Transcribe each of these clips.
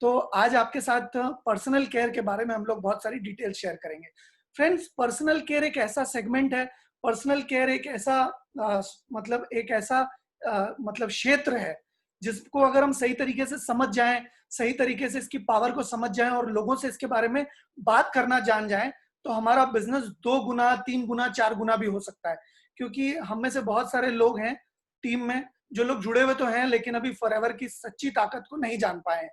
तो आज आपके साथ पर्सनल केयर के बारे में हम लोग बहुत सारी डिटेल शेयर करेंगे। फ्रेंड्स, पर्सनल केयर एक ऐसा सेगमेंट है, पर्सनल केयर एक ऐसा मतलब क्षेत्र है जिसको अगर हम सही तरीके से समझ जाएं, सही तरीके से इसकी पावर को समझ जाएं और लोगों से इसके बारे में बात करना जान जाएं, तो हमारा बिजनेस 2 गुना, 3 गुना, 4 गुना भी हो सकता है। क्योंकि हम में से बहुत सारे लोग हैं टीम में, जो लोग जुड़े हुए तो हैं लेकिन अभी फॉरएवर की सच्ची ताकत को नहीं जान पाए हैं।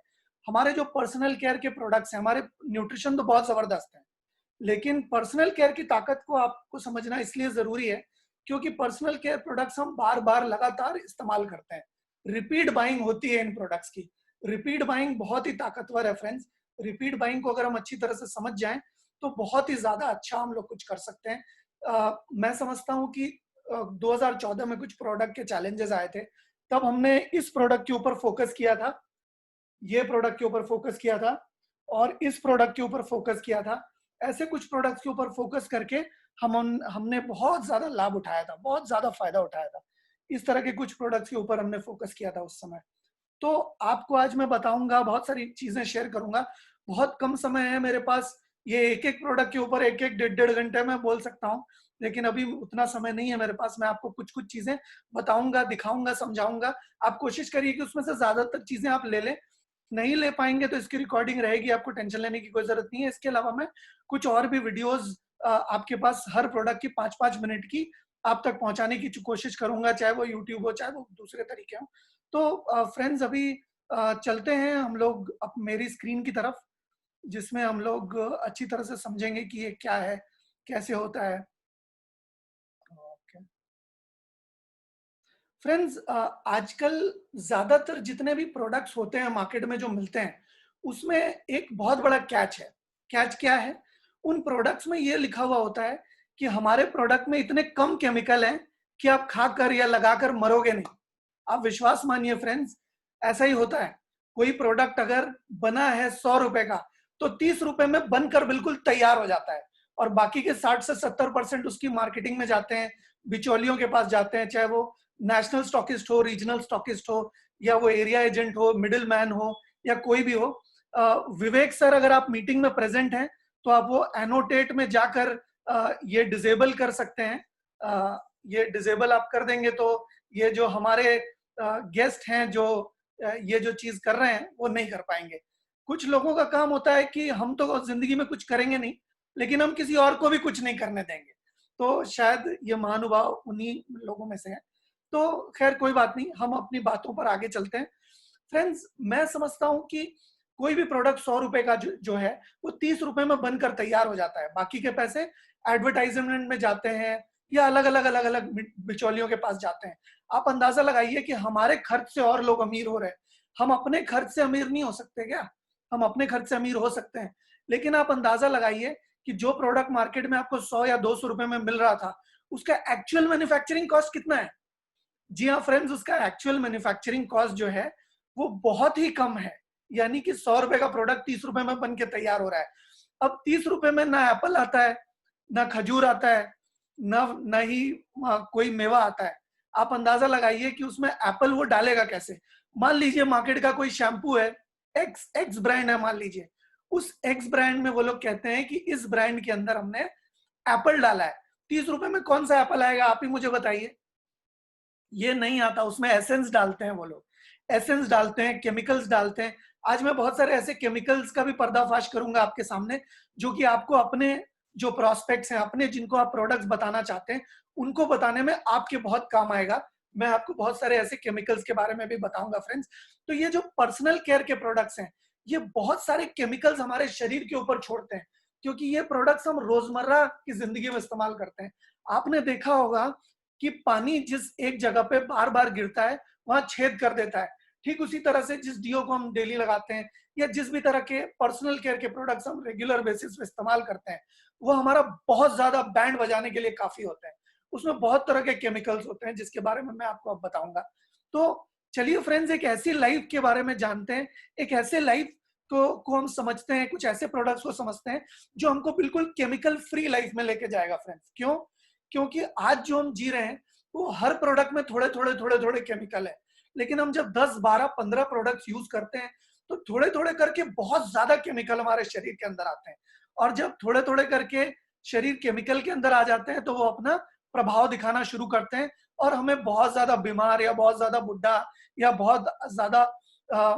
हमारे जो पर्सनल केयर के प्रोडक्ट्स हैं, हमारे न्यूट्रिशन तो बहुत जबरदस्त है, लेकिन पर्सनल केयर की ताकत को आपको समझना इसलिए जरूरी है क्योंकि पर्सनल केयर प्रोडक्ट्स हम बार बार लगातार इस्तेमाल करते हैं। रिपीट बाइंग होती है इन प्रोडक्ट्स की। रिपीट बाइंग बहुत ही ताकतवर है फ्रेंड्स। रिपीट बाइंग को अगर हम अच्छी तरह से समझ जाएं तो बहुत ही ज्यादा अच्छा हम लोग कुछ कर सकते हैं। मैं समझता हूं कि 2014 में कुछ प्रोडक्ट के चैलेंजेस आए थे, तब हमने इस प्रोडक्ट के ऊपर फोकस किया था, ये प्रोडक्ट के ऊपर फोकस किया था और इस प्रोडक्ट के ऊपर फोकस किया था। ऐसे कुछ प्रोडक्ट्स के ऊपर फोकस करके हमने बहुत ज्यादा लाभ उठाया था, बहुत ज्यादा फायदा उठाया था। इस तरह के कुछ प्रोडक्ट्स के ऊपर हमने फोकस किया था उस समय। तो आपको आज मैं बताऊंगा, बहुत सारी चीजें शेयर करूंगा। बहुत कम समय है मेरे पास, ये एक एक प्रोडक्ट के ऊपर एक एक 1.5 घंटे में बोल सकता हूँ, लेकिन अभी उतना समय नहीं है मेरे पास। मैं आपको कुछ कुछ चीजें बताऊंगा, दिखाऊंगा, समझाऊंगा। आप कोशिश करिए कि उसमें से ज्यादातर चीजें आप ले लें। नहीं ले पाएंगे तो इसकी रिकॉर्डिंग रहेगी, आपको टेंशन लेने की कोई जरूरत नहीं है। इसके अलावा मैं कुछ और भी वीडियोस आपके पास हर प्रोडक्ट की 5-5 मिनट की आप तक पहुंचाने की कोशिश करूंगा, चाहे वो यूट्यूब हो, चाहे वो दूसरे तरीके हो। तो फ्रेंड्स, अभी चलते हैं हम लोग अब मेरी स्क्रीन की तरफ, जिसमें हम लोग अच्छी तरह से समझेंगे कि ये क्या है, कैसे होता है। फ्रेंड्स, आजकल ज्यादातर जितने भी प्रोडक्ट्स होते हैं मार्केट में जो मिलते हैं, उसमें एक बहुत बड़ा कैच है। कैच क्या है? उन प्रोडक्ट्स में ये लिखा हुआ होता है कि हमारे प्रोडक्ट में इतने कम केमिकल हैं कि आप खाकर या लगाकर मरोगे नहीं। आप विश्वास मानिए फ्रेंड्स, ऐसा ही होता है। कोई प्रोडक्ट अगर बना है 100 रुपए का, तो 30 रुपए में बनकर बिल्कुल तैयार हो जाता है, और बाकी के 60 से 70% उसकी मार्केटिंग में जाते हैं, बिचौलियों के पास जाते हैं, चाहे वो नेशनल स्टॉकिस्ट हो, रीजनल स्टॉकिस्ट हो, या वो एरिया एजेंट हो, मिडिल मैन हो, या कोई भी हो। विवेक सर, अगर आप मीटिंग में प्रेजेंट हैं तो आप वो एनोटेट में जाकर ये डिसेबल कर सकते हैं। ये डिसेबल आप कर देंगे तो ये जो हमारे गेस्ट हैं जो ये जो चीज कर रहे हैं वो नहीं कर पाएंगे। कुछ लोगों का काम होता है कि हम तो जिंदगी में कुछ करेंगे नहीं, लेकिन हम किसी और को भी कुछ नहीं करने देंगे। तो शायद ये महानुभाव उन्हीं लोगों में से है। तो खैर कोई बात नहीं, हम अपनी बातों पर आगे चलते हैं। फ्रेंड्स, मैं समझता हूं कि कोई भी प्रोडक्ट 100 रुपए का जो है वो 30 रुपए में बनकर तैयार हो जाता है। बाकी के पैसे एडवर्टाइजमेंट में जाते हैं या अलग अलग बिचौलियों के पास जाते हैं। आप अंदाजा लगाइए कि हमारे खर्च से और लोग अमीर हो रहे हैं। हम अपने खर्च से अमीर नहीं हो सकते क्या? हम अपने खर्च से अमीर हो सकते हैं, लेकिन आप अंदाजा लगाइए कि जो प्रोडक्ट मार्केट में आपको 100 या 200 रुपए में मिल रहा था, उसका एक्चुअल मैन्युफैक्चरिंग कॉस्ट कितना है? जी हाँ फ्रेंड्स, उसका एक्चुअल मैन्युफैक्चरिंग कॉस्ट जो है वो बहुत ही कम है। यानी कि 100 रुपए का प्रोडक्ट 30 रुपए में बन के तैयार हो रहा है। अब 30 रुपए में ना एप्पल आता है, ना खजूर आता है, ना ही कोई मेवा आता है। आप अंदाजा लगाइए कि उसमें एप्पल वो डालेगा कैसे। मान लीजिए मार्केट का कोई शैम्पू है, एक्स एक्स ब्रांड है मान लीजिए, उस एक्स ब्रांड में वो लोग कहते हैं कि इस ब्रांड के अंदर हमने एप्पल डाला है। 30 रुपए में कौन सा एप्पल आएगा, आप ही मुझे बताइए। ये नहीं आता, उसमें एसेंस डालते हैं वो लोग, एसेंस डालते हैं, केमिकल्स डालते हैं। आज मैं बहुत सारे ऐसे केमिकल्स का भी पर्दाफाश करूंगा आपके सामने, जो कि आपको अपने जो प्रोस्पेक्ट्स हैं, अपने जिनको आप प्रोडक्ट्स बताना चाहते हैं, उनको बताने में आपके बहुत काम आएगा। मैं आपको बहुत सारे ऐसे केमिकल्स के बारे में भी बताऊंगा फ्रेंड्स। तो ये जो पर्सनल केयर के प्रोडक्ट्स हैं, ये बहुत सारे केमिकल्स हमारे शरीर के ऊपर छोड़ते हैं, क्योंकि ये प्रोडक्ट्स हम रोजमर्रा की जिंदगी में इस्तेमाल करते हैं। आपने देखा होगा कि पानी जिस एक जगह पे बार बार गिरता है वहां छेद कर देता है। ठीक उसी तरह से जिस डीओ को हम डेली लगाते हैं, या जिस भी तरह के पर्सनल केयर के प्रोडक्ट्स हम रेगुलर बेसिस पे इस्तेमाल करते हैं, वो हमारा बहुत ज्यादा बैंड बजाने के लिए काफी होते हैं। उसमें बहुत तरह के केमिकल्स होते हैं जिसके बारे में मैं आपको अब बताऊंगा। तो चलिए फ्रेंड्स, एक ऐसी लाइफ के बारे में जानते हैं, एक ऐसे लाइफ को हम समझते हैं, कुछ ऐसे प्रोडक्ट्स को समझते हैं जो हमको बिल्कुल केमिकल फ्री लाइफ में लेके जाएगा फ्रेंड्स। क्यों? क्योंकि आज जो हम जी रहे हैं वो हर प्रोडक्ट में थोड़े थोड़े केमिकल है, लेकिन हम जब 10, 12, 15 प्रोडक्ट्स यूज करते हैं तो थोड़े थोड़े करके बहुत ज्यादा केमिकल हमारे शरीर के अंदर आते हैं, और जब थोड़े थोड़े करके शरीर केमिकल के अंदर आ जाते हैं तो वो अपना प्रभाव दिखाना शुरू करते हैं और हमें बहुत ज्यादा बीमार या बहुत ज्यादा बुढ़ा या बहुत ज्यादा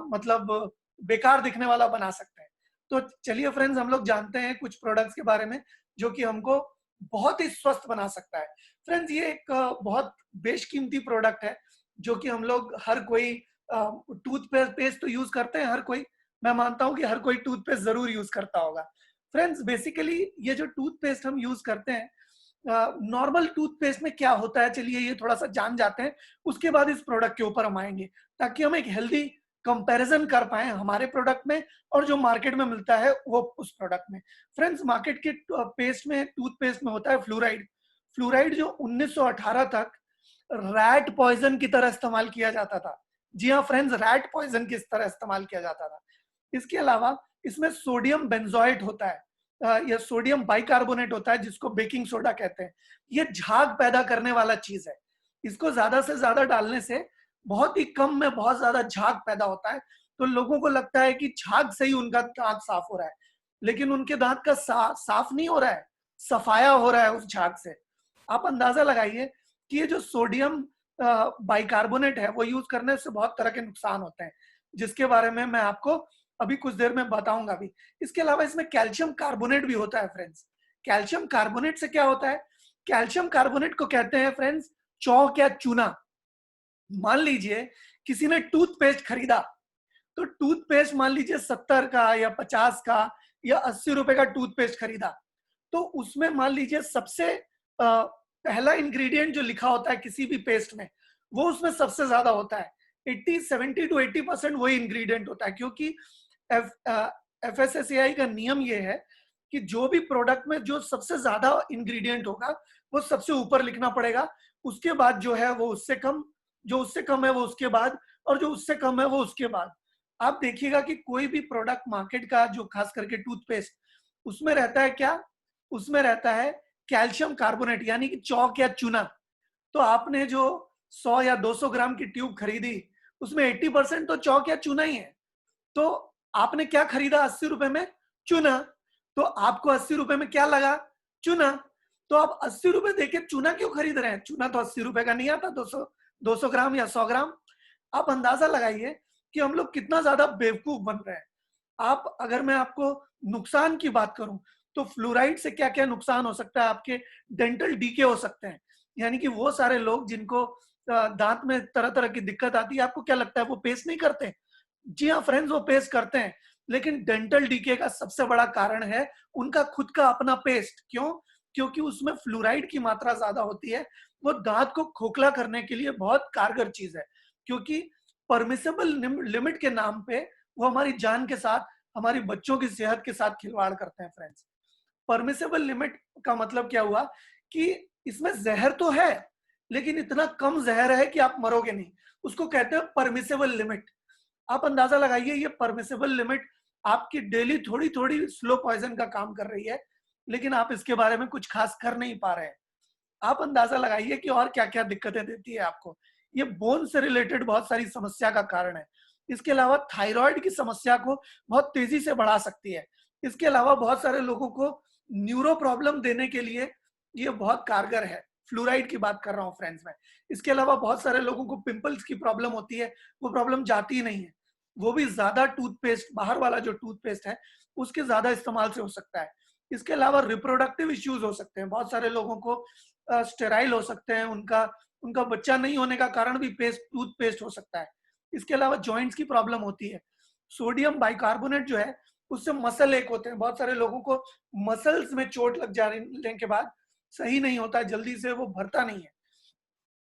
मतलब बेकार दिखने वाला बना सकते हैं। तो चलिए फ्रेंड्स, हम लोग जानते हैं कुछ प्रोडक्ट्स के बारे में जो कि हमको बहुत ही स्वस्थ बना सकता है। फ्रेंड्स, ये एक बहुत बेशकीमती प्रोडक्ट है जो कि हम लोग हर कोई टूथपेस्ट तो यूज करते हैं, हर कोई, मैं मानता हूं कि हर कोई टूथपेस्ट जरूर यूज करता होगा। फ्रेंड्स, बेसिकली ये जो टूथपेस्ट हम यूज करते हैं, नॉर्मल टूथपेस्ट में क्या होता है, चलिए ये थोड़ा सा जान जाते हैं, उसके बाद इस प्रोडक्ट के ऊपर हम आएंगे ताकि हम एक हेल्दी कंपैरिजन कर पाए हमारे प्रोडक्ट में और जो मार्केट में मिलता है वो उस प्रोडक्ट में। फ्रेंड्स, मार्केट के पेस्ट में, टूथपेस्ट में होता है फ्लोराइड। फ्लोराइड जो 1918 तक रैट पॉइजन की तरह इस्तेमाल किया जाता था। जी हाँ फ्रेंड्स, रैट पॉइजन की तरह इस्तेमाल किया जाता था। इसके अलावा इसमें सोडियम बेंजोएट होता है, या सोडियम बाइकार्बोनेट होता है जिसको बेकिंग सोडा कहते हैं। ये झाग पैदा करने वाला चीज है। इसको ज्यादा से ज्यादा डालने से बहुत ही कम में बहुत ज्यादा झाग पैदा होता है। तो लोगों को लगता है कि झाग से ही उनका दांत साफ हो रहा है, लेकिन उनके दांत का साफ नहीं हो रहा है, सफाया हो रहा है उस झाग से। आप अंदाजा लगाइए कि ये जो सोडियम बाइकार्बोनेट है वो यूज करने से बहुत तरह के नुकसान होते हैं, जिसके बारे में मैं आपको अभी कुछ देर में बताऊंगा भी। इसके अलावा इसमें कैल्शियम कार्बोनेट भी होता है फ्रेंड्स। कैल्शियम कार्बोनेट से क्या होता है? कैल्शियम कार्बोनेट को कहते हैं फ्रेंड्स चौक या चूना। मान लीजिए किसी ने टूथपेस्ट खरीदा, तो टूथपेस्ट मान लीजिए 70 का या 50 का या 80 रुपए का टूथपेस्ट खरीदा, तो उसमें मान लीजिए सबसे पहला इंग्रेडिएंट जो लिखा होता है किसी भी पेस्ट में, वो उसमें सबसे ज्यादा होता है। 70 to 80% वही इंग्रेडिएंट होता है, क्योंकि FSSAI का नियम ये है कि जो भी प्रोडक्ट में जो सबसे ज्यादा इंग्रेडिएंट होगा वो सबसे ऊपर लिखना पड़ेगा। उसके बाद जो है वो उससे कम, जो उससे कम है वो उसके बाद, और जो उससे कम है वो उसके बाद। आप देखिएगा कि कोई भी प्रोडक्ट मार्केट का, जो खास करके टूथपेस्ट, उसमें रहता है क्या? उसमें रहता है कैल्शियम कार्बोनेट, यानी कि चौक या चूना। तो आपने जो 100 या 200 ग्राम की ट्यूब खरीदी, उसमें 80% तो चौक या चूना ही है। तो आपने क्या खरीदा 80 रुपए में? चूना। तो आपको 80 रुपए में क्या लगा? चूना। तो आप 80 रुपए देके चूना क्यों खरीद रहे हैं? चूना तो 80 रुपए का नहीं आता, 200 ग्राम या 100 ग्राम। आप अंदाजा लगाइए कि हम लोग कितना ज्यादा बेवकूफ बन रहे हैं। आप, अगर मैं आपको नुकसान की बात करूं, तो फ्लोराइड से क्या क्या नुकसान हो सकता है? आपके डेंटल डीके हो सकते हैं, यानी कि वो सारे लोग जिनको दांत में तरह तरह की दिक्कत आती है, आपको क्या लगता है वो पेस्ट नहीं करते? जी हाँ फ्रेंड्स, वो पेस्ट करते हैं, लेकिन डेंटल डीके का सबसे बड़ा कारण है उनका खुद का अपना पेस्ट। क्यों? क्योंकि उसमें फ्लोराइड की मात्रा ज्यादा होती है। वो दांत को खोखला करने के लिए बहुत कारगर चीज है, क्योंकि परमिसेबल लिमिट के नाम पे वो हमारी जान के साथ, हमारी बच्चों की सेहत के साथ खिलवाड़ करते हैं फ्रेंड्स। परमिसेबल लिमिट का मतलब क्या हुआ? कि इसमें जहर तो है, लेकिन इतना कम जहर है कि आप मरोगे नहीं। उसको कहते हैं परमिसेबल लिमिट। आप अंदाजा लगाइए, ये परमिसेबल लिमिट आपकी डेली थोड़ी थोड़ी स्लो पॉइजन का काम कर रही है, लेकिन आप इसके बारे में कुछ खास कर नहीं पा रहे हैं। आप अंदाजा लगाइए कि और क्या क्या दिक्कतें देती है आपको। ये बोन से रिलेटेड बहुत सारी समस्या का कारण है। इसके अलावा थायराइड की समस्या को बहुत तेजी से बढ़ा सकती है। इसके अलावा बहुत सारे लोगों को न्यूरो प्रॉब्लम देने के लिए ये बहुत कारगर है। फ्लोराइड की बात कर रहा हूँ फ्रेंड्स मैं। इसके अलावा बहुत सारे लोगों को पिंपल्स की प्रॉब्लम होती है, वो प्रॉब्लम जाती ही नहीं है। वो भी ज्यादा टूथपेस्ट, बाहर वाला जो टूथपेस्ट है उसके ज्यादा इस्तेमाल से हो सकता है। इसके अलावा रिप्रोडक्टिव इश्यूज हो सकते हैं। बहुत सारे लोगों को स्टेराइल हो सकते हैं, उनका उनका बच्चा नहीं होने का कारण भी टूथपेस्ट हो सकता है। इसके अलावा जॉइंट्स की प्रॉब्लम होती है। सोडियम बाइकार्बोनेट जो है उससे मसल एक होते हैं। बहुत सारे लोगों को मसल्स में चोट लग जाने के बाद सही नहीं होता है, जल्दी से वो भरता नहीं है।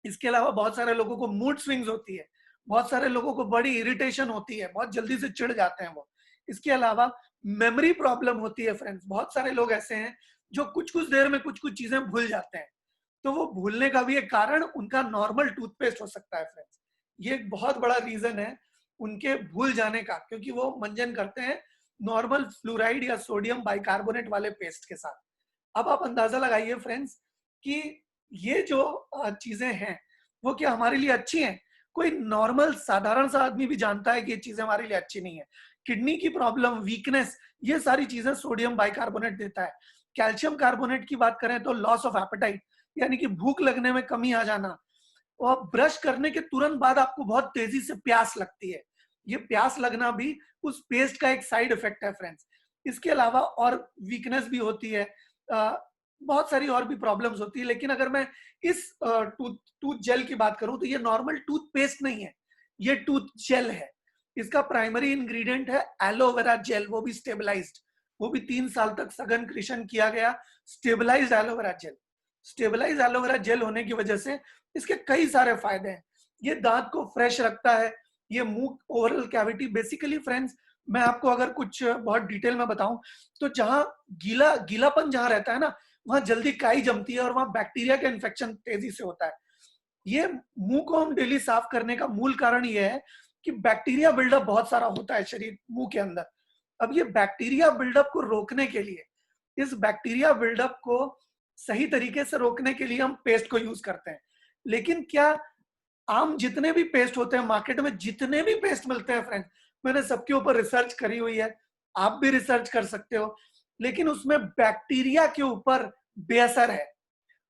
इसके अलावा बहुत सारे लोगों को मूड स्विंग्स होती है। बहुत सारे लोगों को बड़ी इरिटेशन होती है, बहुत जल्दी से चिढ़ जाते हैं वो। इसके अलावा मेमोरी प्रॉब्लम होती है फ्रेंड्स। बहुत सारे लोग ऐसे हैं जो कुछ कुछ देर में कुछ कुछ चीजें भूल जाते हैं। तो वो भूलने का भी एक कारण उनका नॉर्मल टूथपेस्ट हो सकता है फ्रेंड्स। ये एक बहुत बड़ा रीजन है उनके भूल जाने का, क्योंकि वो मंजन करते हैं नॉर्मल फ्लोराइड या सोडियम बाइकार्बोनेट वाले पेस्ट के साथ। अब आप अंदाजा लगाइए फ्रेंड्स कि ये जो चीजें हैं वो क्या हमारे लिए अच्छी हैं? कोई नॉर्मल साधारण सा आदमी भी जानता है कि ये चीजें हमारे लिए अच्छी नहीं है। किडनी की प्रॉब्लम, वीकनेस, ये सारी चीजें सोडियम बाइकार्बोनेट देता है। कैल्शियम कार्बोनेट की बात करें तो लॉस ऑफ एपेटाइट, यानी कि भूख लगने में कमी आ जाना, और ब्रश करने के तुरंत बाद आपको बहुत तेजी से प्यास लगती है, ये प्यास लगना भी उस पेस्ट का एक साइड इफेक्ट है फ्रेंड्स। इसके अलावा और वीकनेस भी होती है, बहुत सारी और भी प्रॉब्लम्स होती है। लेकिन अगर मैं इस टूथ जेल की बात करूं तो ये नॉर्मल टूथपेस्ट नहीं है, ये टूथ जेल है। इसका प्राइमरी इंग्रेडिएंट है एलोवेरा जेल, वो भी स्टेबलाइज्ड, वो भी 3 साल तक सघन कृषि किया गया stabilised aloe vera gel. Stabilised aloe vera gel होने की वजह से इसके कई सारे फायदे हैं। ये दांत को फ्रेश रखता है, ये मुंह ओरल कैविटी, बेसिकली फ्रेंड्स मैं आपको अगर कुछ बहुत डिटेल में बताऊं तो जहां गीलापन जहां रहता है ना, वहां जल्दी काई जमती है और वहां बैक्टीरिया का इन्फेक्शन तेजी से होता है। ये मुंह को हम डेली साफ करने का मूल कारण ये है कि बैक्टीरिया बिल्डअप बहुत सारा होता है शरीर मुंह के अंदर। अब ये बैक्टीरिया बिल्डअप को रोकने के लिए, इस बैक्टीरिया बिल्डअप को सही तरीके से रोकने के लिए हम पेस्ट को यूज करते हैं। लेकिन क्या आम जितने भी पेस्ट होते हैं मार्केट में, जितने भी पेस्ट मिलते हैं फ्रेंड्स, मैंने सबके ऊपर रिसर्च करी हुई है, आप भी रिसर्च कर सकते हो, लेकिन उसमें बैक्टीरिया के ऊपर बेअसर है।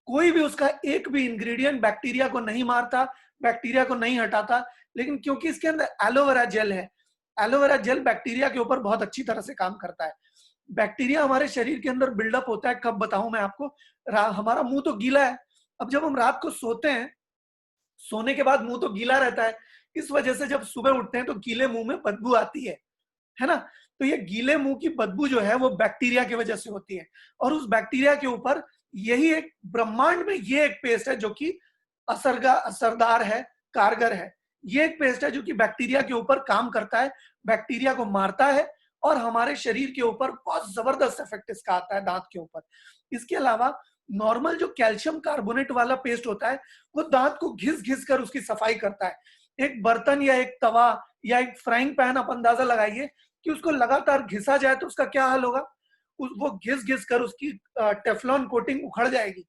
कोई भी उसका एक भी इंग्रेडिएंट बैक्टीरिया को नहीं मारता, बैक्टीरिया को नहीं हटाता। लेकिन क्योंकि इसके अंदर एलोवेरा जेल है, एलोवेरा जेल बैक्टीरिया के ऊपर बहुत अच्छी तरह से काम करता है। बैक्टीरिया हमारे शरीर के अंदर बिल्डअप होता है, कब बताऊं मैं आपको। हमारा मुंह तो गीला है, अब जब हम रात को सोते हैं, सोने के बाद मुंह तो गीला रहता है, इस वजह से जब सुबह उठते हैं तो गीले मुंह में बदबू आती है ना। तो ये गीले मुंह की बदबू जो है वो बैक्टीरिया की वजह से होती है। और उस बैक्टीरिया के ऊपर यही एक ब्रह्मांड में ये एक पेस्ट है जो कि असरदार है, कारगर है। ये एक पेस्ट है जो कि बैक्टीरिया के ऊपर काम करता है, बैक्टीरिया को मारता है, और हमारे शरीर के ऊपर बहुत जबरदस्त इफेक्ट इसका आता है दांत के ऊपर। इसके अलावा नॉर्मल जो कैल्शियम कार्बोनेट वाला पेस्ट होता है वो दांत को घिस घिस कर उसकी सफाई करता है। एक बर्तन या एक तवा या एक फ्राइंग पैन, आप अंदाजा लगाइए कि उसको लगातार घिसा जाए तो उसका क्या हाल होगा। वो घिस घिस कर उसकी टेफलॉन कोटिंग उखड़ जाएगी,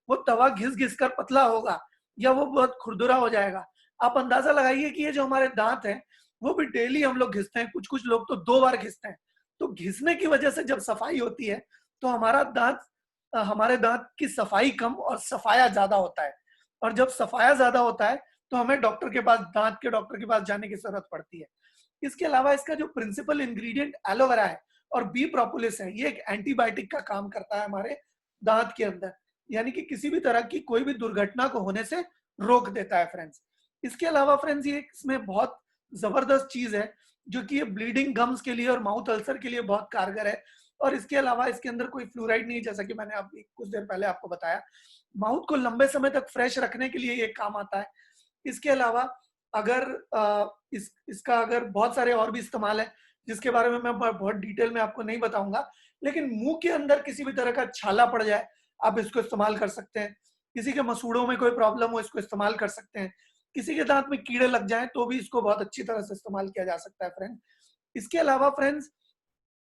वो तवा घिस घिस कर पतला होगा या वो बहुत खुरदुरा हो जाएगा। आप अंदाजा लगाइए कि ये जो हमारे दांत हैं वो भी डेली हम लोग घिसते हैं, कुछ कुछ लोग तो 2 बार घिसते हैं। तो घिसने की वजह से जब सफाई होती है तो हमारे दांत की सफाई कम और सफाया ज्यादा होता है। और जब सफाया ज्यादा होता है तो हमें डॉक्टर के पास, दांत के डॉक्टर के पास जाने की जरूरत पड़ती है। इसके अलावा इसका जो प्रिंसिपल इंग्रेडिएंट एलोवेरा है और बी प्रोपोलिस है, ये एक एंटीबायोटिक का काम करता है हमारे दांत के अंदर, यानी कि किसी भी तरह की कोई भी दुर्घटना को होने से रोक देता है फ्रेंड्स। इसके अलावा फ्रेंड्स ये इसमें बहुत जबरदस्त चीज है जो कि ये ब्लीडिंग गम्स के लिए और माउथ अल्सर के लिए बहुत कारगर है। और इसके अलावा इसके अंदर कोई फ्लोराइड नहीं, जैसा कि मैंने अभी कुछ देर पहले आपको बताया। माउथ को लंबे समय तक फ्रेश रखने के लिए ये काम आता है। इसके अलावा अगर इसका अगर बहुत सारे और भी इस्तेमाल है जिसके बारे में मैं बहुत डिटेल में आपको नहीं बताऊंगा, लेकिन मुंह के अंदर किसी भी तरह का छाला पड़ जाए आप इसको इस्तेमाल कर सकते हैं। किसी के मसूड़ों में कोई प्रॉब्लम हो, इसको इस्तेमाल कर सकते हैं। किसी के दांत में कीड़े लग जाएं तो भी इसको बहुत अच्छी तरह से इस्तेमाल किया जा सकता है फ्रेंड्स। इसके अलावा फ्रेंड्स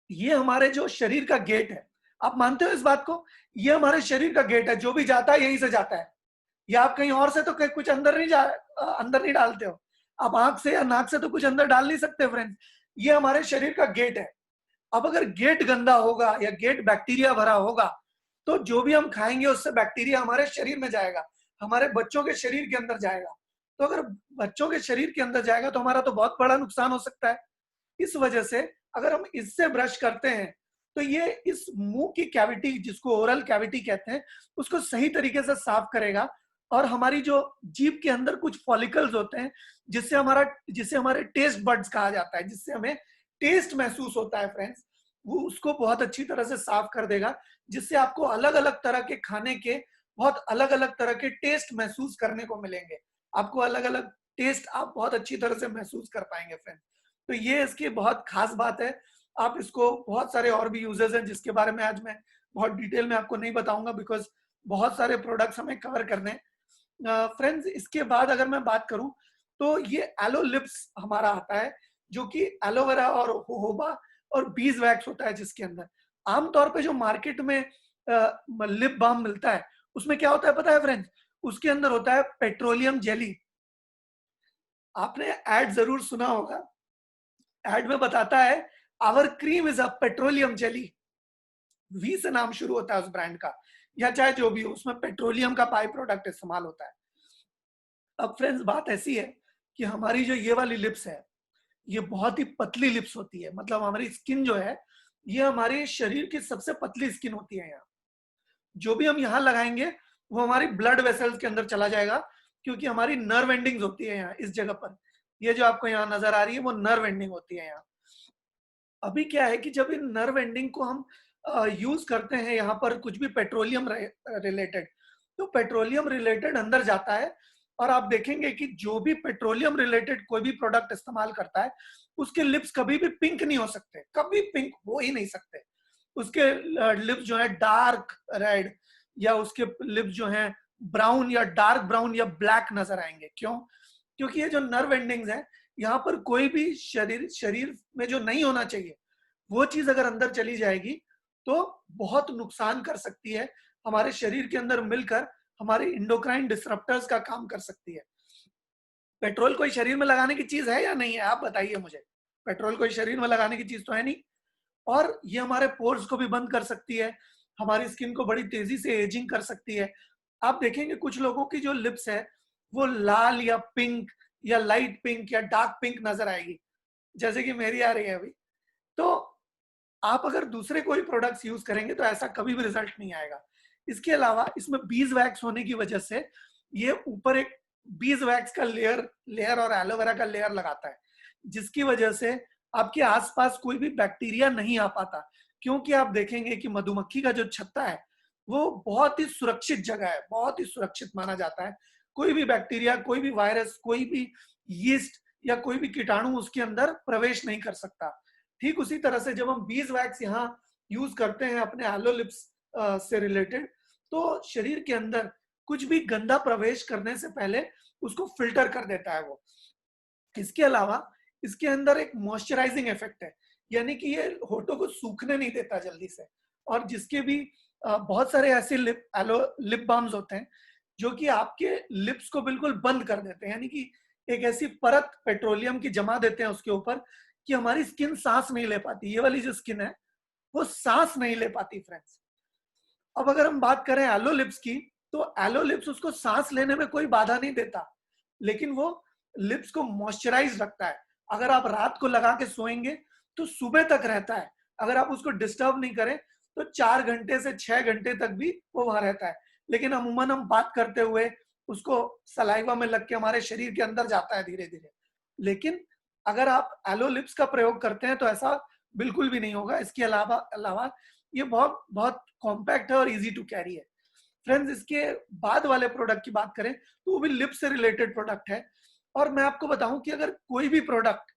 ये हमारे जो शरीर का गेट है, आप मानते हो इस बात को, ये हमारे शरीर का गेट है, जो भी जाता है यहीं से जाता है। या आप कहीं और से तो कुछ अंदर नहीं डालते हो, आप आंख से या नाक से तो कुछ अंदर डाल नहीं सकते फ्रेंड्स। ये हमारे शरीर का गेट है। अब अगर गेट गंदा होगा या गेट बैक्टीरिया भरा होगा तो जो भी हम खाएंगे उससे बैक्टीरिया हमारे शरीर में जाएगा, हमारे बच्चों के शरीर के अंदर जाएगा। तो अगर बच्चों के शरीर के अंदर जाएगा तो हमारा तो बहुत बड़ा नुकसान हो सकता है। इस वजह से अगर हम इससे ब्रश करते हैं तो ये इस मुंह की कैविटी, जिसको ओरल कैविटी कहते हैं, उसको सही तरीके से साफ करेगा। और हमारी जो जीभ के अंदर कुछ फॉलिकल्स होते हैं जिससे हमारे टेस्ट बड्स कहा जाता है, जिससे हमें टेस्ट महसूस होता है फ्रेंड्स, वो उसको बहुत अच्छी तरह से साफ कर देगा, जिससे आपको अलग अलग तरह के खाने के बहुत अलग अलग तरह के टेस्ट महसूस करने को मिलेंगे। आपको अलग अलग टेस्ट आप बहुत अच्छी तरह से महसूस कर पाएंगे फ्रेंड्स। तो ये इसकी बहुत खास बात है। आप इसको, बहुत सारे और भी यूजेस हैं जिसके बारे में आज मैं बहुत डिटेल में आपको नहीं बताऊंगा, बिकॉज बहुत सारे प्रोडक्ट्स हमें कवर करने हैं फ्रेंड्स। इसके बाद अगर मैं बात करूं तो ये एलो लिप्स हमारा आता है, जो कि एलोवेरा और होहोबा और बीज वैक्स होता है जिसके अंदर। आमतौर पे जो मार्केट में लिप बाम मिलता है उसमें क्या होता है पता है फ्रेंड्स, उसके अंदर होता है पेट्रोलियम जेली। आपने ऐड जरूर सुना होगा एड में बताता है our cream is a petroleum jelly, V से नाम शुरू होता है उस ब्रांड का, या चाहे जो भी हो, उसमें पेट्रोलियम का बाई प्रोडक्ट इस्तेमाल होता है। अब फ्रेंड्स बात ऐसी है कि हमारी जो ये वाली लिप्स है, ये बहुत ही पतली लिप्स होती है, मतलब हमारी स्किन जो है ये हमारे शरीर की सबसे पतली स्किन होती है। यहाँ जो भी हम यहाँ लगाएंगे वो हमारी ब्लड वेसल्स के अंदर चला जाएगा, क्योंकि हमारी नर्व एंडिंग्स होती है यहाँ इस जगह पर। ये जो आपको यहाँ नजर आ रही है वो नर्व एंडिंग होती है यहाँ। अभी क्या है कि जब इन नर्व एंडिंग को हम यूज करते हैं यहाँ पर कुछ भी पेट्रोलियम रिलेटेड, तो पेट्रोलियम रिलेटेड अंदर जाता है, और आप देखेंगे कि जो भी पेट्रोलियम रिलेटेड कोई भी प्रोडक्ट इस्तेमाल करता है उसके लिप्स कभी भी पिंक नहीं हो सकते, कभी पिंक हो ही नहीं सकते। उसके लिप्स जो है डार्क रेड, या उसके लिप्स जो है ब्राउन या डार्क ब्राउन या ब्लैक नजर आएंगे। क्यों? क्योंकि ये जो नर्व एंडिंग्स है यहाँ पर कोई भी शरीर शरीर में जो नहीं होना चाहिए वो चीज अगर अंदर चली जाएगी तो बहुत नुकसान कर सकती है, हमारे शरीर के अंदर मिलकर हमारे इंडोक्राइन डिसरप्टर्स का काम कर सकती है। पेट्रोल कोई शरीर में लगाने की चीज है या नहीं है, आप बताइए मुझे। पेट्रोल कोई शरीर में लगाने की चीज तो है नहीं, और ये हमारे पोर्स को भी बंद कर सकती है, हमारी स्किन को बड़ी तेजी से एजिंग कर सकती है। आप देखेंगे कुछ लोगों की जो लिप्स है वो लाल या पिंक या लाइट पिंक या डार्क पिंक नजर आएगी, जैसे कि मेरी आ रही है अभी। तो आप अगर दूसरे कोई प्रोडक्ट्स यूज करेंगे तो ऐसा कभी भी रिजल्ट नहीं आएगा। इसके अलावा इसमें बीज वैक्स होने की वजह से ये ऊपर एक बीज वैक्स का लेयर लेयर और एलोवेरा का लेयर लगाता है, जिसकी वजह से आपके आसपास कोई भी बैक्टीरिया नहीं आ पाता। क्योंकि आप देखेंगे कि मधुमक्खी का जो छत्ता है वो बहुत ही सुरक्षित जगह है, बहुत ही सुरक्षित माना जाता है। कोई भी बैक्टीरिया, कोई भी वायरस, कोई भी यीस्ट या कोई भी कीटाणु उसके अंदर प्रवेश नहीं कर सकता। ठीक उसी तरह से जब हम बीज वैक्स यहाँ यूज करते हैं अपने एलो लिप्स से रिलेटेड, तो शरीर के अंदर कुछ भी गंदा प्रवेश करने से पहले उसको फिल्टर कर देता है वो। इसके अलावा इसके अंदर एक मॉइस्चराइजिंग इफेक्ट है, यानी कि ये होठों को सूखने नहीं देता जल्दी से। और जिसके भी बहुत सारे ऐसे लिप बाम्स होते हैं जो कि आपके लिप्स को बिल्कुल बंद कर देते हैं, यानी कि एक ऐसी परत पेट्रोलियम की जमा देते हैं उसके ऊपर कि हमारी स्किन सांस नहीं ले पाती। ये वाली जो स्किन है वो सांस नहीं ले पाती फ्रेंड्स। अब अगर हम बात करें एलो लिप्स की, तो एलो लिप्स उसको सांस लेने में कोई बाधा नहीं देता, लेकिन वो लिप्स को मॉइस्चराइज रखता है। अगर आप रात को लगा के सोएंगे तो सुबह तक रहता है, अगर आप उसको डिस्टर्ब नहीं करें तो 4 घंटे से 6 घंटे तक भी वो वहां रहता है। लेकिन अमूमन हम बात करते हुए उसको सलाइवा में लग के हमारे शरीर के अंदर जाता है धीरे धीरे। लेकिन अगर आप एलो लिप्स का प्रयोग करते हैं तो ऐसा बिल्कुल भी नहीं होगा। इसके अलावा अलावा ये बहुत बहुत कॉम्पैक्ट है और इजी टू कैरी है। फ्रेंड्स इसके बाद वाले प्रोडक्ट की बात करें तो वो भी लिप से रिलेटेड प्रोडक्ट है। और मैं आपको बताऊं कि अगर कोई भी प्रोडक्ट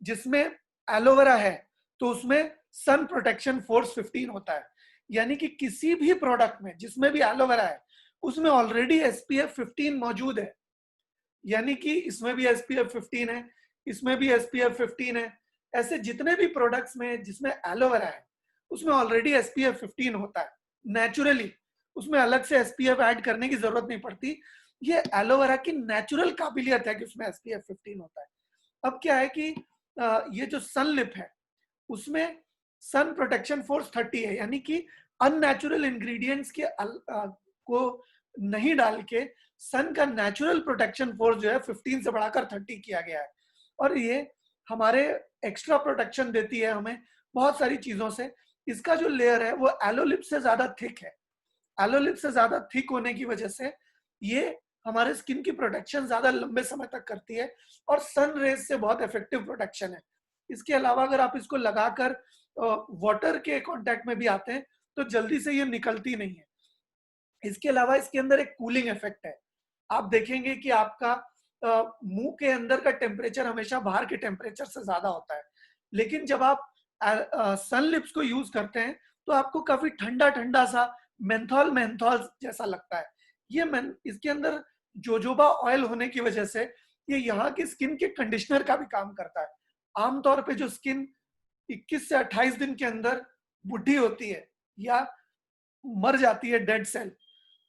जिसमें एलोवेरा है तो उसमें सन प्रोटेक्शन फोर्स 15 होता है, यानी कि किसी भी प्रोडक्ट में जिसमें भी एलोवेरा है उसमें ऑलरेडी एसपीएफ 15 मौजूद है। यानी कि इसमें भी एसपीएफ 15 है, इसमें भी एसपीएफ 15 है। ऐसे जितने भी प्रोडक्ट्स में जिसमें एलोवेरा है उसमें ऑलरेडी एसपीएफ 15 होता है नेचुरली, उसमें अलग से एसपीएफ ऐड करने की जरूरत नहीं पड़ती। ये एलोवेरा की नेचुरल काबिलियत है कि उसमें एसपीएफ 15 होता है। अब क्या है कि ये जो सन लिप है उसमें सन प्रोटेक्शन फोर्स 30 है, यानी कि अननेचुरल इंग्रेडिएंट्स के को नहीं डाल के सन का नेचुरल प्रोटेक्शन फोर्स जो है 15 से बढ़ाकर 30 किया गया है। और ये हमारे एक्स्ट्रा प्रोटेक्शन देती है हमें बहुत सारी चीजों से। इसका जो लेयर है वो एलोलिप से ज्यादा थिक है। एलोलिप से ज्यादा थिक होने की वजह से ये हमारे स्किन की प्रोटेक्शन ज्यादा लंबे समय तक करती है, और सन रेज से बहुत इफेक्टिव प्रोटेक्शन है। इसके अलावा अगर आप इसको लगाकर वाटर के कांटेक्ट में भी आते हैं तो जल्दी से ये निकलती नहीं है। इसके अलावा इसके अंदर एक कूलिंग इफेक्ट है। आप देखेंगे कि आपका मुंह के अंदर का टेम्परेचर हमेशा बाहर के टेम्परेचर से ज्यादा होता है, लेकिन जब आप सन लिप्स को यूज करते हैं तो आपको काफी ठंडा ठंडा सा मेंथॉल मेंथॉल जैसा लगता है। ये इसके अंदर जोजोबा ऑयल होने की वजह से ये यहाँ की स्किन के कंडीशनर का भी काम करता है। आमतौर पे जो स्किन 21 से 28 दिन के अंदर बुढ़ी होती है या मर जाती है, डेड सेल,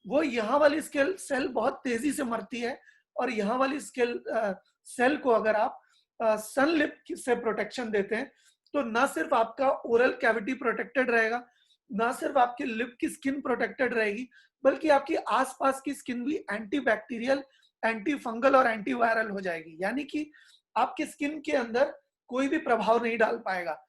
वो यहाँ वाली स्केल सेल बहुत तेजी से मरती है। और यहाँ वाली स्केल सेल को अगर आप सन लिप से प्रोटेक्शन देते हैं, तो ना सिर्फ आपका ओरल कैविटी प्रोटेक्टेड रहेगा, ना सिर्फ आपकी लिप की स्किन प्रोटेक्टेड रहेगी, बल्कि आपकी आसपास की स्किन भी एंटी बैक्टीरियल, एंटी फंगल और एंटी वायरल हो जाएगी, यानी कि आपकी स्किन के अंदर कोई भी प्रभाव नहीं डाल पाएगा।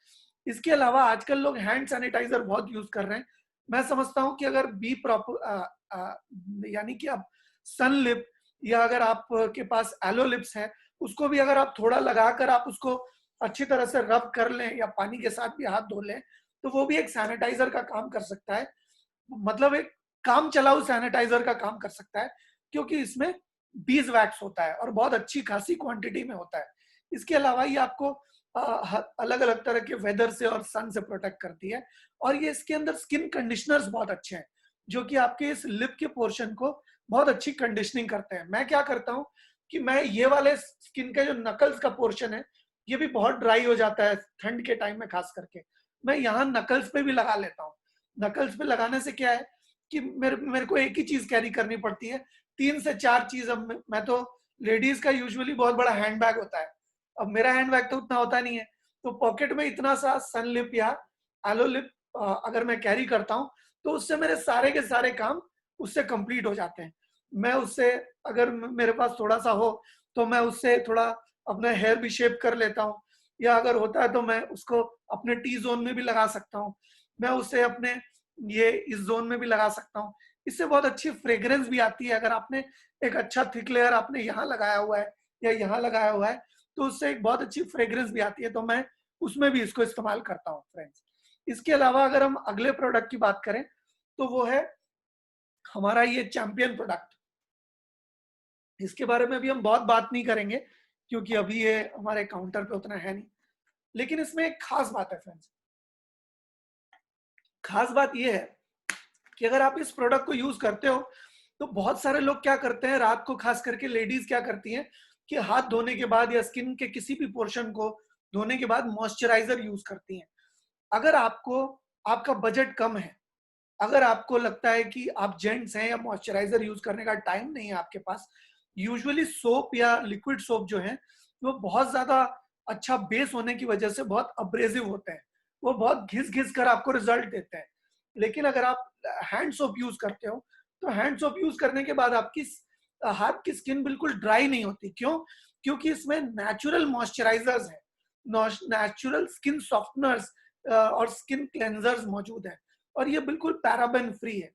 इसके अलावा आजकल लोग हैंड सैनिटाइजर बहुत यूज कर रहे हैं। मैं समझता हूं कि अगर बी प्रॉपर यानी कि आप सन लिप या अगर आपके पास एलो लिप्स है, उसको भी अगर आप थोड़ा लगाकर आप उसको अच्छी तरह से रब कर लें या पानी के साथ भी हाथ धो लें, तो वो भी एक सैनिटाइजर का काम कर सकता है, मतलब एक काम चलाऊ सैनिटाइजर का काम कर सकता है, क्योंकि इसमें बीज वैक्स होता है और बहुत अच्छी खासी क्वांटिटी में होता है। इसके अलावा ये आपको अलग अलग तरह के वेदर से और सन से प्रोटेक्ट करती है, और ये इसके अंदर स्किन कंडीशनर्स बहुत अच्छे हैं, जो कि आपके इस लिप के पोर्शन को बहुत अच्छी कंडीशनिंग करते हैं। मैं क्या करता हूँ कि मैं ये वाले स्किन का जो नकल्स का पोर्शन है, ये भी बहुत ड्राई हो जाता है ठंड के टाइम में खास करके, मैं यहाँ नकल्स पे भी लगा लेता हूँ। नकल्स पे लगाने से क्या है कि मेरे को एक ही चीज कैरी करनी पड़ती है, 3 से 4 चीज। अब मैं तो, लेडीज का यूजुअली बहुत बड़ा हैंड बैग होता है, अब मेरा हैंड बैग तो उतना होता नहीं है, तो पॉकेट में इतना सा सन लिप या एलो लिप अगर मैं कैरी करता हूँ, तो उससे मेरे सारे के सारे काम उससे कंप्लीट हो जाते हैं। मैं उससे, अगर मेरे पास थोड़ा सा हो तो मैं उससे थोड़ा अपना हेयर भी शेप कर लेता हूँ, या अगर होता है तो मैं उसको अपने टी जोन में भी लगा सकता हूँ, मैं उसे अपने ये इस जोन में भी लगा सकता हूँ। इससे बहुत अच्छी फ्रेग्रेंस भी आती है। अगर आपने एक अच्छा थिक लेयर आपने यहाँ लगाया हुआ है या यहाँ लगाया हुआ है, तो उससे एक बहुत अच्छी फ्रेग्रेंस भी आती है, तो मैं उसमें भी इसको इस्तेमाल करता हूँ फ्रेंड्स। इसके अलावा अगर हम अगले प्रोडक्ट की बात करें, तो वो है हमारा ये चैंपियन प्रोडक्ट। इसके बारे में भी हम बहुत बात नहीं करेंगे, क्योंकि अभी ये हमारे काउंटर पे उतना है नहीं, लेकिन इसमें एक खास बात है फ्रेंड्स। खास बात ये है कि अगर आप इस प्रोडक्ट को यूज करते हो, तो बहुत सारे लोग क्या करते हैं, रात को खास करके लेडीज क्या करती हैं कि हाथ धोने के बाद या स्किन के किसी भी पोर्शन को धोने के बाद मॉइस्चराइजर यूज करती हैं। अगर आपको, आपका बजट कम है, अगर आपको लगता है कि आप जेंट्स हैं या मॉइस्चराइजर यूज करने का टाइम नहीं है आपके पास, यूजुअली सोप या लिक्विड सोप जो है, वो बहुत ज्यादा अच्छा बेस होने की वजह से बहुत अब्रेसिव होते हैं, वो बहुत घिस घिस कर आपको रिजल्ट देते हैं। लेकिन अगर आप हैंड सोप यूज करते हो, तो हैंड सोप यूज करने के बाद आपकी हाथ की स्किन बिल्कुल ड्राई नहीं होती। क्यों? क्योंकि इसमें नेचुरल मॉइस्चराइजर्स हैं, नेचुरल स्किन सॉफ्टनर्स और स्किन क्लेंजर्स मौजूद है, और ये बिल्कुल पैराबेन फ्री है।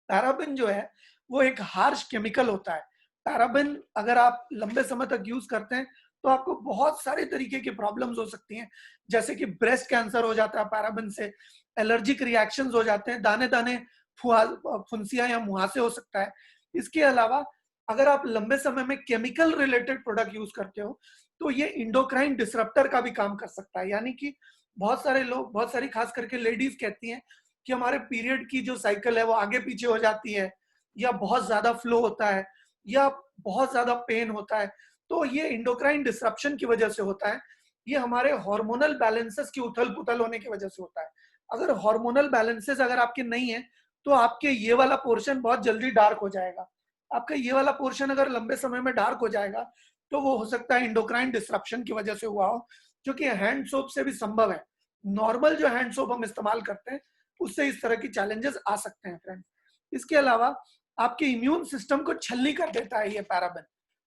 पैराबेन जो है वो एक हार्श केमिकल होता है। पैराबेन अगर आप लंबे समय तक यूज करते हैं, तो आपको बहुत सारे तरीके की प्रॉब्लम्स हो सकती हैं, जैसे कि ब्रेस्ट कैंसर हो जाता है पैराबेन से, एलर्जिक रिएक्शंस हो जाते हैं, दाने दाने फुंसियां या मुहासे हो सकता है। इसके अलावा अगर आप लंबे समय में केमिकल रिलेटेड प्रोडक्ट यूज करते हो, तो ये इंडोक्राइन डिसरप्टर का भी काम कर सकता है। यानी कि बहुत सारे लोग, बहुत सारी खास करके लेडीज कहती हैं कि हमारे पीरियड की जो साइकिल है वो आगे पीछे हो जाती है, या बहुत ज्यादा फ्लो होता है, या बहुत ज्यादा पेन होता है, तो ये इंडोक्राइन डिसरप्शन की वजह से होता है। ये हमारे हार्मोनल बैलेंसेस की उथल पुथल होने की वजह से होता है। अगर हार्मोनल बैलेंसेस अगर आपके नहीं है, तो आपके ये वाला पोर्शन बहुत जल्दी डार्क हो जाएगा। आपका ये वाला पोर्शन अगर लंबे समय में डार्क हो जाएगा, तो वो हो सकता है इंडोक्राइन डिसरप्शन की वजह से हुआ हो, जो कि हैंड सोप से भी संभव है। नॉर्मल जो हैंड सोप हम इस्तेमाल करते हैं, उससे इस तरह की चैलेंजेस आ सकते हैं फ्रेंड्स। इसके अलावा आपके इम्यून सिस्टम को छलनी कर देता है ये पैराबेन।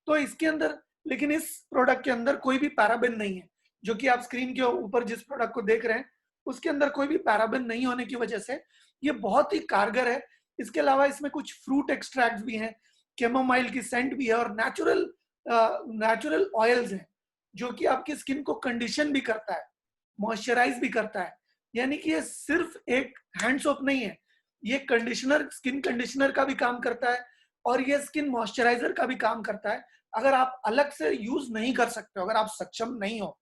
तो इसके अंदर, लेकिन इस प्रोडक्ट के अंदर कोई भी पैराबेन नहीं है, जो कि आप स्क्रीन के ऊपर जिस प्रोडक्ट को देख रहे हैं, उसके अंदर कोई भी पैराबेन नहीं होने की वजह से ये बहुत ही कारगर है। इसके अलावा इसमें कुछ फ्रूट एक्सट्रैक्ट भी हैं, कैमोमाइल की सेंट भी है, और नेचुरल ऑयल्स हैं, जो कि आपकी स्किन को कंडीशन भी करता है, मॉइस्चराइज भी करता है। यानी कि ये सिर्फ एक हैंड सोप नहीं है, ये कंडीशनर, स्किन कंडीशनर का भी काम करता है, और ये स्किन मॉइस्चराइजर का भी काम करता है। अगर आप अलग से यूज नहीं कर सकते हो, अगर आप सक्षम नहीं हो,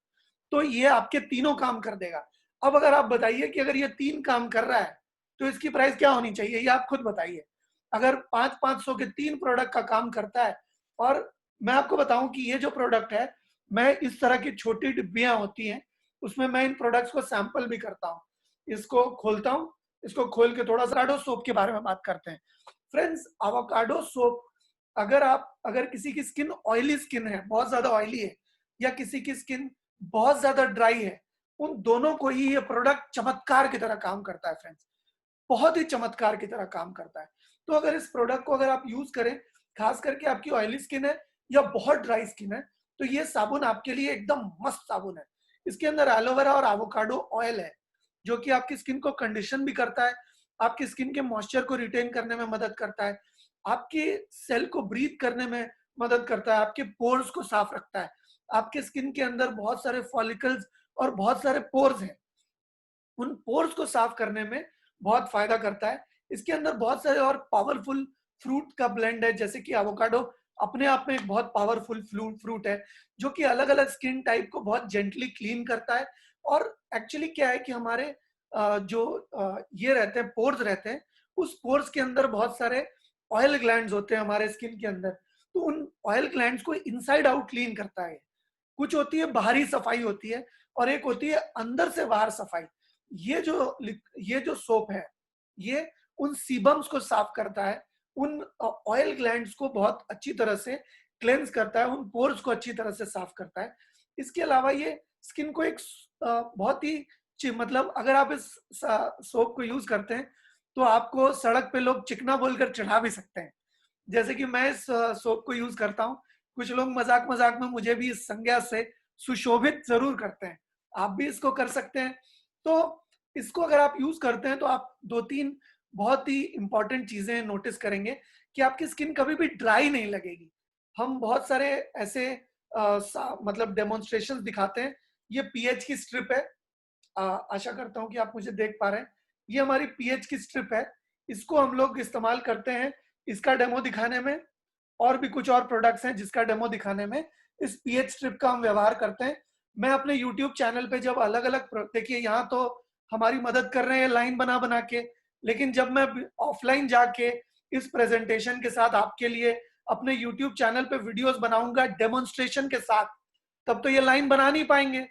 तो ये आपके तीनों काम कर देगा। अब अगर आप बताइए कि अगर ये 3 काम कर रहा है, तो इसकी प्राइस क्या होनी चाहिए, ये आप खुद बताइए। अगर 500-500 के 3 प्रोडक्ट का काम करता है, और मैं आपको बताऊं कि ये जो प्रोडक्ट है, मैं इस तरह की छोटी डिब्बियां होती हैं, उसमें मैं इन प्रोडक्ट्स को सैंपल भी करता हूँ। इसको खोलता हूँ, इसको खोल के थोड़ा सा एवोकाडो सोप के बारे में बात करते हैं फ्रेंड्स। एवोकाडो सोप, अगर किसी की स्किन ऑयली स्किन है, बहुत ज्यादा ऑयली है, या किसी की स्किन बहुत ज्यादा ड्राई है, उन दोनों को ही ये प्रोडक्ट चमत्कार की तरह काम करता है फ्रेंड्स, बहुत ही चमत्कार की तरह काम करता है। तो अगर इस प्रोडक्ट को अगर आप यूज करें, खास करके आपकी ऑयली स्किन है या बहुत ड्राई स्किन है, तो ये साबुन आपके लिए एकदम मस्त साबुन है। इसके अंदर एलोवेरा और एवोकाडो ऑयल है, जो कि आपकी स्किन को कंडीशन भी करता है, आपकी स्किन के मॉइस्चर को रिटेन करने में मदद करता है, आपके सेल को ब्रीथ करने में मदद करता है, आपके पोर्स को साफ रखता है। आपके स्किन के अंदर बहुत सारे फॉलिकल्स और बहुत सारे पोर्स हैं, उन पोर्स को साफ करने में बहुत फायदा करता है। इसके अंदर बहुत सारे और पावरफुल फ्रूट का ब्लेंड है, जैसे कि एवोकाडो अपने आप में एक बहुत पावरफुल फ्रूट है, जो कि अलग अलग स्किन टाइप को बहुत जेंटली क्लीन करता है। और एक्चुअली क्या है कि हमारे ये रहते हैं, पोर्स रहते हैं, उस पोर्स के अंदर बहुत सारे ऑयल ग्लैंड्स होते हैं हमारे स्किन के अंदर, तो उन ऑयल ग्लैंड्स को इनसाइड आउट क्लीन करता है। कुछ होती है बाहरी सफाई होती है, और एक होती है अंदर से बाहर सफाई। ये जो सोप है, ये उन सीबम्स को साफ करता है, उन ऑयल ग्लैंड्स को बहुत अच्छी तरह से क्लेंस करता है, उन पोर्स को अच्छी तरह से साफ करता है। इसके अलावा ये स्किन को एक बहुत ही मतलब अगर आप इस सोप को यूज करते हैं तो आपको सड़क पे लोग चिकना बोलकर चढ़ा भी सकते हैं, जैसे कि मैं इस सोप को यूज करता हूँ। कुछ लोग मजाक मजाक में मुझे भी इस संज्ञा से सुशोभित जरूर करते हैं, आप भी इसको कर सकते हैं। तो इसको अगर आप यूज करते हैं तो आप दो तीन बहुत ही इंपॉर्टेंट चीजें नोटिस करेंगे कि आपकी स्किन कभी भी ड्राई नहीं लगेगी। हम बहुत सारे ऐसे मतलब डेमोन्स्ट्रेशन दिखाते हैं। ये पीएच की स्ट्रिप है, आशा करता हूं कि आप मुझे देख पा रहे हैं। ये हमारी पीएच की स्ट्रिप है, इसको हम लोग इस्तेमाल करते हैं इसका डेमो दिखाने में, और भी कुछ और प्रोडक्ट्स हैं जिसका डेमो दिखाने में इस पीएच स्ट्रिप का हम व्यवहार करते हैं। मैं अपने यूट्यूब चैनल पे जब अलग अलग देखिए, यहाँ तो हमारी मदद कर रहे हैं लाइन बना बना के, लेकिन जब मैं ऑफलाइन जाके इस प्रेजेंटेशन के साथ आपके लिए अपने यूट्यूब चैनल पे वीडियोस बनाऊंगा डेमोन्स्ट्रेशन के साथ, तब तो ये लाइन बना नहीं पाएंगे।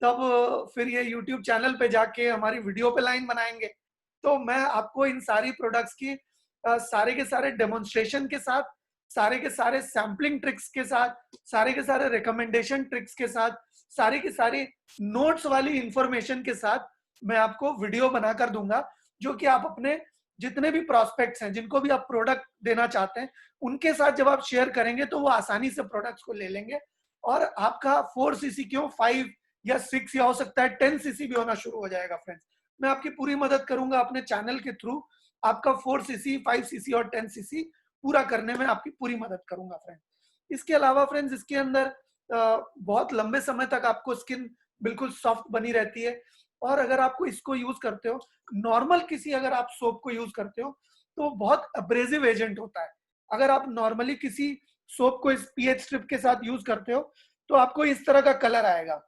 तब फिर ये यूट्यूब चैनल पे जाके हमारी वीडियो पे लाइन बनाएंगे। तो मैं आपको इन सारी प्रोडक्ट्स की सारे के सारे डेमोन्स्ट्रेशन के साथ, सारे के सारे सैम्पलिंग ट्रिक्स के साथ, सारे के सारे रिकमेंडेशन ट्रिक्स के साथ, सारी की सारी नोट्स वाली इंफॉर्मेशन के साथ मैं आपको वीडियो बनाकर दूंगा, जो कि आप अपने जितने भी प्रोस्पेक्ट्स हैं, जिनको भी आप प्रोडक्ट देना चाहते हैं, उनके साथ जब आप शेयर करेंगे तो वो आसानी से प्रोडक्ट्स को ले लेंगे, और आपका 4cc क्यों 5 या 6 या हो सकता है 10cc भी होना शुरू हो जाएगा फ्रेंड्स। मैं आपकी पूरी मदद करूंगा अपने चैनल के थ्रू, आपका 4cc 5cc और 10cc पूरा करने में आपकी पूरी मदद करूंगा फ्रेंड्स। इसके अलावा फ्रेंड्स, इसके अंदर बहुत लंबे समय तक आपको स्किन बिल्कुल सॉफ्ट बनी रहती है। और अगर आपको इसको यूज करते हो, नॉर्मल किसी अगर आप सोप को यूज करते हो तो बहुत अब्रेजिव एजेंट होता है। अगर आप नॉर्मली किसी सोप को इस पीएच स्ट्रिप के साथ यूज करते हो तो आपको इस तरह का कलर आएगा,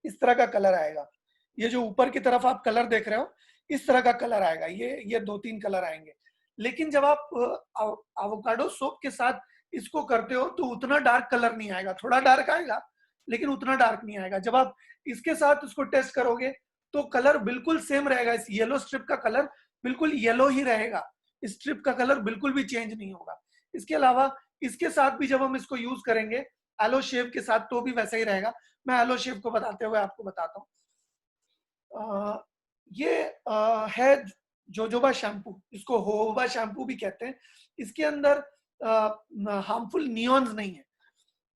इस तरह का कलर आएगा। ये जो ऊपर की तरफ आप कलर देख रहे हो, इस तरह का कलर आएगा, ये दो तीन कलर आएंगे। लेकिन जब आप एवोकाडो सोप के साथ इसको करते हो तो उतना डार्क कलर नहीं आएगा, थोड़ा डार्क आएगा लेकिन उतना डार्क नहीं आएगा। जब आप इसके साथ इसको टेस्ट करोगे तो कलर बिल्कुल सेम रहेगा, इस येलो स्ट्रिप का कलर बिल्कुल येलो ही रहेगा, स्ट्रिप का कलर बिल्कुल भी चेंज नहीं होगा। इसके अलावा इसके साथ भी जब हम इसको यूज करेंगे एलो शेव के साथ तो भी वैसा ही रहेगा। मैं एलो शेव को बताते हुए आपको बताता हूँ। ये है जोजोबा शैम्पू, इसको होबा शैम्पू भी कहते हैं। इसके अंदर हार्मफुल नियॉन्स नहीं है,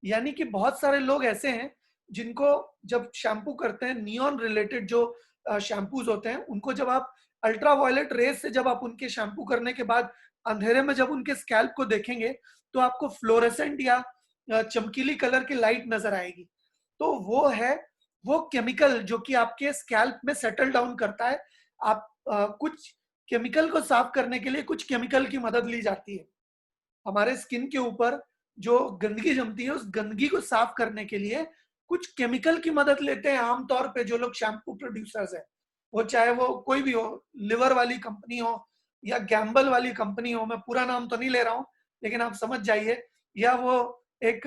यानी कि बहुत सारे लोग ऐसे हैं जिनको जब शैम्पू करते हैं, नियॉन रिलेटेड जो शैम्पूज होते हैं, उनको जब आप अल्ट्रा वायलेट रेस से जब आप उनके शैम्पू करने के बाद अंधेरे में जब उनके स्कैल्प को देखेंगे तो आपको फ्लोरेसेंट या चमकीली कलर की लाइट नजर आएगी। तो वो है वो केमिकल जो कि आपके स्कैल्प में सेटल डाउन करता है। आप कुछ केमिकल को साफ करने के लिए कुछ केमिकल की मदद ली जाती है। हमारे स्किन के ऊपर जो गंदगी जमती है, उस गंदगी को साफ करने के लिए कुछ केमिकल की मदद लेते हैं आमतौर पे जो लोग शैम्पू प्रोड्यूसर्स है, वो चाहे वो कोई भी हो, लिवर वाली कंपनी हो या गैम्बल वाली कंपनी हो, मैं पूरा नाम तो नहीं ले रहा हूँ लेकिन आप समझ जाइए, या वो एक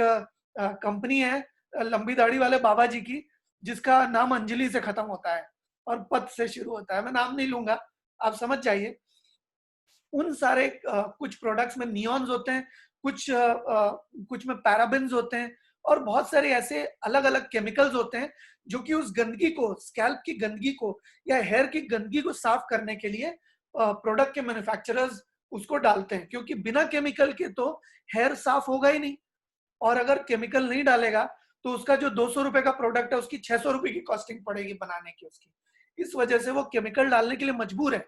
कंपनी है लंबी दाढ़ी वाले बाबा जी की जिसका नाम अंजलि से खत्म होता है और पद से शुरू होता है, मैं नाम नहीं लूंगा, आप समझ जाइए। उन सारे कुछ प्रोडक्ट्स में नियॉन्स होते हैं, कुछ में पैराबेन्स होते हैं, और बहुत सारे ऐसे अलग अलग केमिकल्स होते हैं जो कि उस गंदगी को, स्कैल्प की गंदगी को या हेयर की गंदगी को साफ करने के लिए प्रोडक्ट के मैन्युफैक्चरर्स उसको डालते हैं, क्योंकि बिना केमिकल के तो हेयर साफ होगा ही नहीं। और अगर केमिकल नहीं डालेगा तो उसका जो 200 रुपए का प्रोडक्ट है उसकी 600 रुपए की कॉस्टिंग पड़ेगी बनाने की उसकी। इस वजह से वो केमिकल डालने के लिए मजबूर है,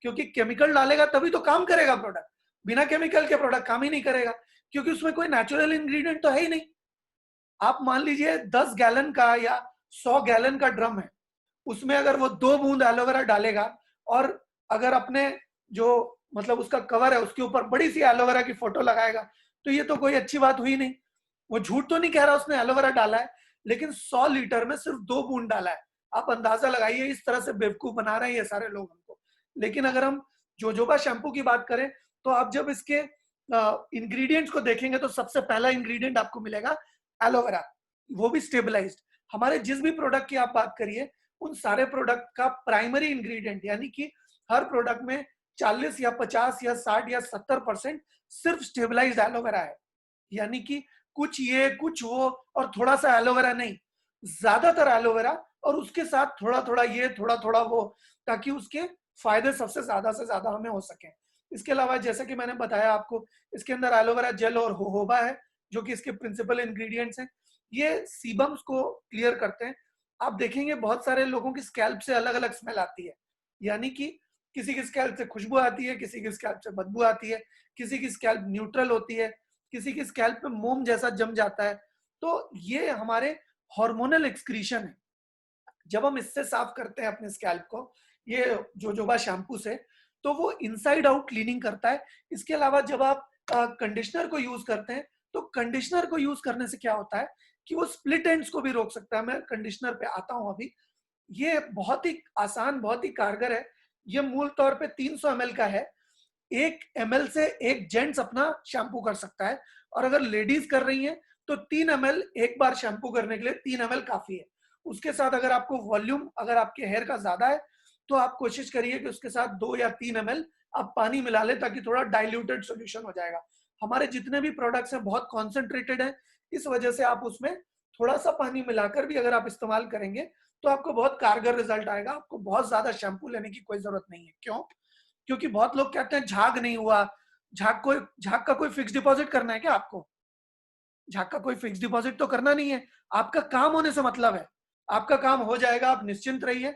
क्योंकि केमिकल डालेगा तभी तो काम करेगा प्रोडक्ट। बिना केमिकल के प्रोडक्ट काम ही नहीं करेगा, क्योंकि उसमें कोई नेचुरल इंग्रेडिएंट तो है ही नहीं। आप मान लीजिए 10 गैलन का या 100 गैलन का ड्रम है, उसमें अगर वो 2 बूंद एलोवेरा डालेगा और अगर अपने जो मतलब उसका कवर है उसके ऊपर बड़ी सी एलोवेरा की फोटो लगाएगा, तो ये तो कोई अच्छी बात हुई नहीं। वो झूठ तो नहीं कह रहा उसने एलोवेरा डाला है, लेकिन 100 लीटर में सिर्फ 2 बूंद डाला है। आप अंदाजा लगाइए, इस तरह से बेवकूफ बना रहे हैं ये सारे लोग हमको। लेकिन अगर हम जोजोबा शैम्पू की बात करें, तो आप जब इसके इंग्रेडिएंट्स को देखेंगे तो सबसे पहला इंग्रेडिएंट आपको मिलेगा एलोवेरा, वो भी स्टेबलाइज्ड। हमारे जिस भी प्रोडक्ट की आप बात करिए, उन सारे प्रोडक्ट का प्राइमरी इंग्रेडिएंट, यानी कि हर प्रोडक्ट में 40 या 50 या 60 या 70% सिर्फ स्टेबलाइज्ड एलोवेरा है। यानी कि कुछ ये कुछ वो और थोड़ा सा एलोवेरा नहीं, ज्यादातर एलोवेरा और उसके साथ थोड़ा थोड़ा ये थोड़ा थोड़ा वो, ताकि उसके फायदे सबसे ज्यादा से ज्यादा हमें हो सके। इसके अलावा जैसे कि मैंने बताया आपको, इसके अंदर एलोवेरा जेल और होहोबा है जो कि इसके प्रिंसिपल इंग्रेडिएंट्स हैं। ये सीबम्स को क्लियर करते हैं। आप देखेंगे बहुत सारे लोगों की स्कैल्प से अलग अलग स्मेल आती है, यानी कि किसी की स्कैल्प से खुशबू आती है, किसी की स्कैल्प से बदबू आती है, किसी की स्कैल्प न्यूट्रल होती है, किसी की स्कैल्प पे मोम जैसा जम जाता है। तो ये हमारे हार्मोनल एक्सक्रीशन है। जब हम इससे साफ करते हैं अपने स्कैल्प को, ये जोजोबा शैम्पू से, तो वो इनसाइड आउट क्लीनिंग करता है। इसके अलावा जब आप कंडीशनर को यूज करते हैं, तो कंडीशनर को यूज करने से क्या होता है कि वो स्प्लिट एंड्स को भी रोक सकता है। मैं कंडीशनर पे आता हूं अभी। ये बहुत ही आसान, बहुत ही कारगर है। ये मूल तौर पे 300 ml का है। 1 ml से एक जेंट्स अपना शैम्पू कर सकता है, और अगर लेडीज कर रही हैं तो 3 ml एक बार शैम्पू करने के लिए 3 ml काफी है। उसके साथ अगर आपको वॉल्यूम, अगर आपके हेयर का ज्यादा है, तो आप कोशिश करिए कि उसके साथ 2 या 3 ml आप पानी मिला ले, ताकि थोड़ा डाइल्यूटेड सोल्यूशन हो जाएगा। हमारे जितने भी प्रोडक्ट्स हैं बहुत कॉन्सेंट्रेटेड है, इस वजह से आप उसमें थोड़ा सा पानी मिलाकर भी अगर आप इस्तेमाल करेंगे तो आपको बहुत कारगर रिजल्ट आएगा। आपको बहुत ज्यादा शैम्पू लेने की कोई जरूरत नहीं है। क्यों? क्योंकि बहुत लोग कहते हैं झाग नहीं हुआ। झाग का कोई फिक्स डिपॉजिट करना है क्या आपको? झाग का कोई फिक्स डिपॉजिट तो करना नहीं है। आपका काम होने से मतलब है, आपका काम हो जाएगा, आप निश्चिंत रहिए।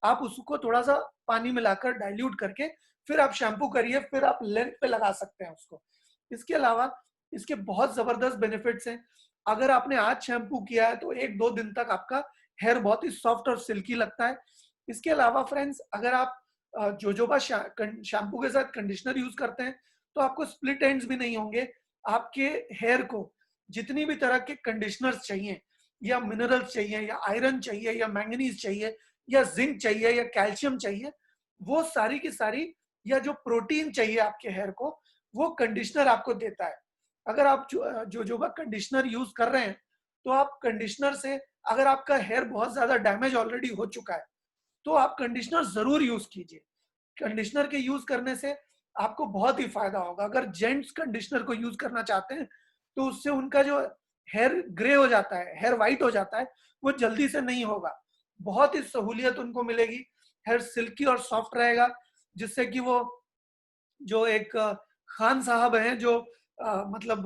आप उसको थोड़ा सा पानी मिलाकर डाइल्यूट करके फिर आप शैम्पू करिए, फिर आप लेंथ पे लगा सकते हैं उसको। इसके अलावा इसके बहुत जबरदस्त बेनिफिट्स हैं। अगर आपने आज शैम्पू किया है तो 1-2 दिन तक आपका हेयर बहुत ही सॉफ्ट और सिल्की लगता है। इसके अलावा फ्रेंड्स, अगर आप जोजोबा शैम्पू के साथ कंडीशनर यूज करते हैं, तो आपको स्प्लिट एंड्स भी नहीं होंगे। आपके हेयर को जितनी भी तरह के कंडीशनर्स चाहिए, या मिनरल्स चाहिए, या आयरन चाहिए, या मैंगनीज चाहिए, या जिंक चाहिए, या कैल्शियम चाहिए, वो सारी की सारी, या जो प्रोटीन चाहिए आपके हेयर को, वो कंडीशनर आपको देता है। अगर आप जोजोबा कंडीशनर यूज कर रहे हैं, तो आप कंडीशनर से, अगर आपका हेयर बहुत ज्यादा डैमेज ऑलरेडी हो चुका है, तो आप कंडीशनर जरूर यूज कीजिए। कंडीशनर के यूज करने से आपको बहुत ही फायदा होगा। अगर जेंट्स कंडीशनर को यूज करना चाहते हैं, तो उससे उनका जो हेयर ग्रे हो जाता है, हेयर व्हाइट हो जाता है, वो जल्दी से नहीं होगा। बहुत ही सहूलियत उनको मिलेगी, हेयर सिल्की और सॉफ्ट रहेगा, जिससे कि वो जो एक खान साहब हैं जो मतलब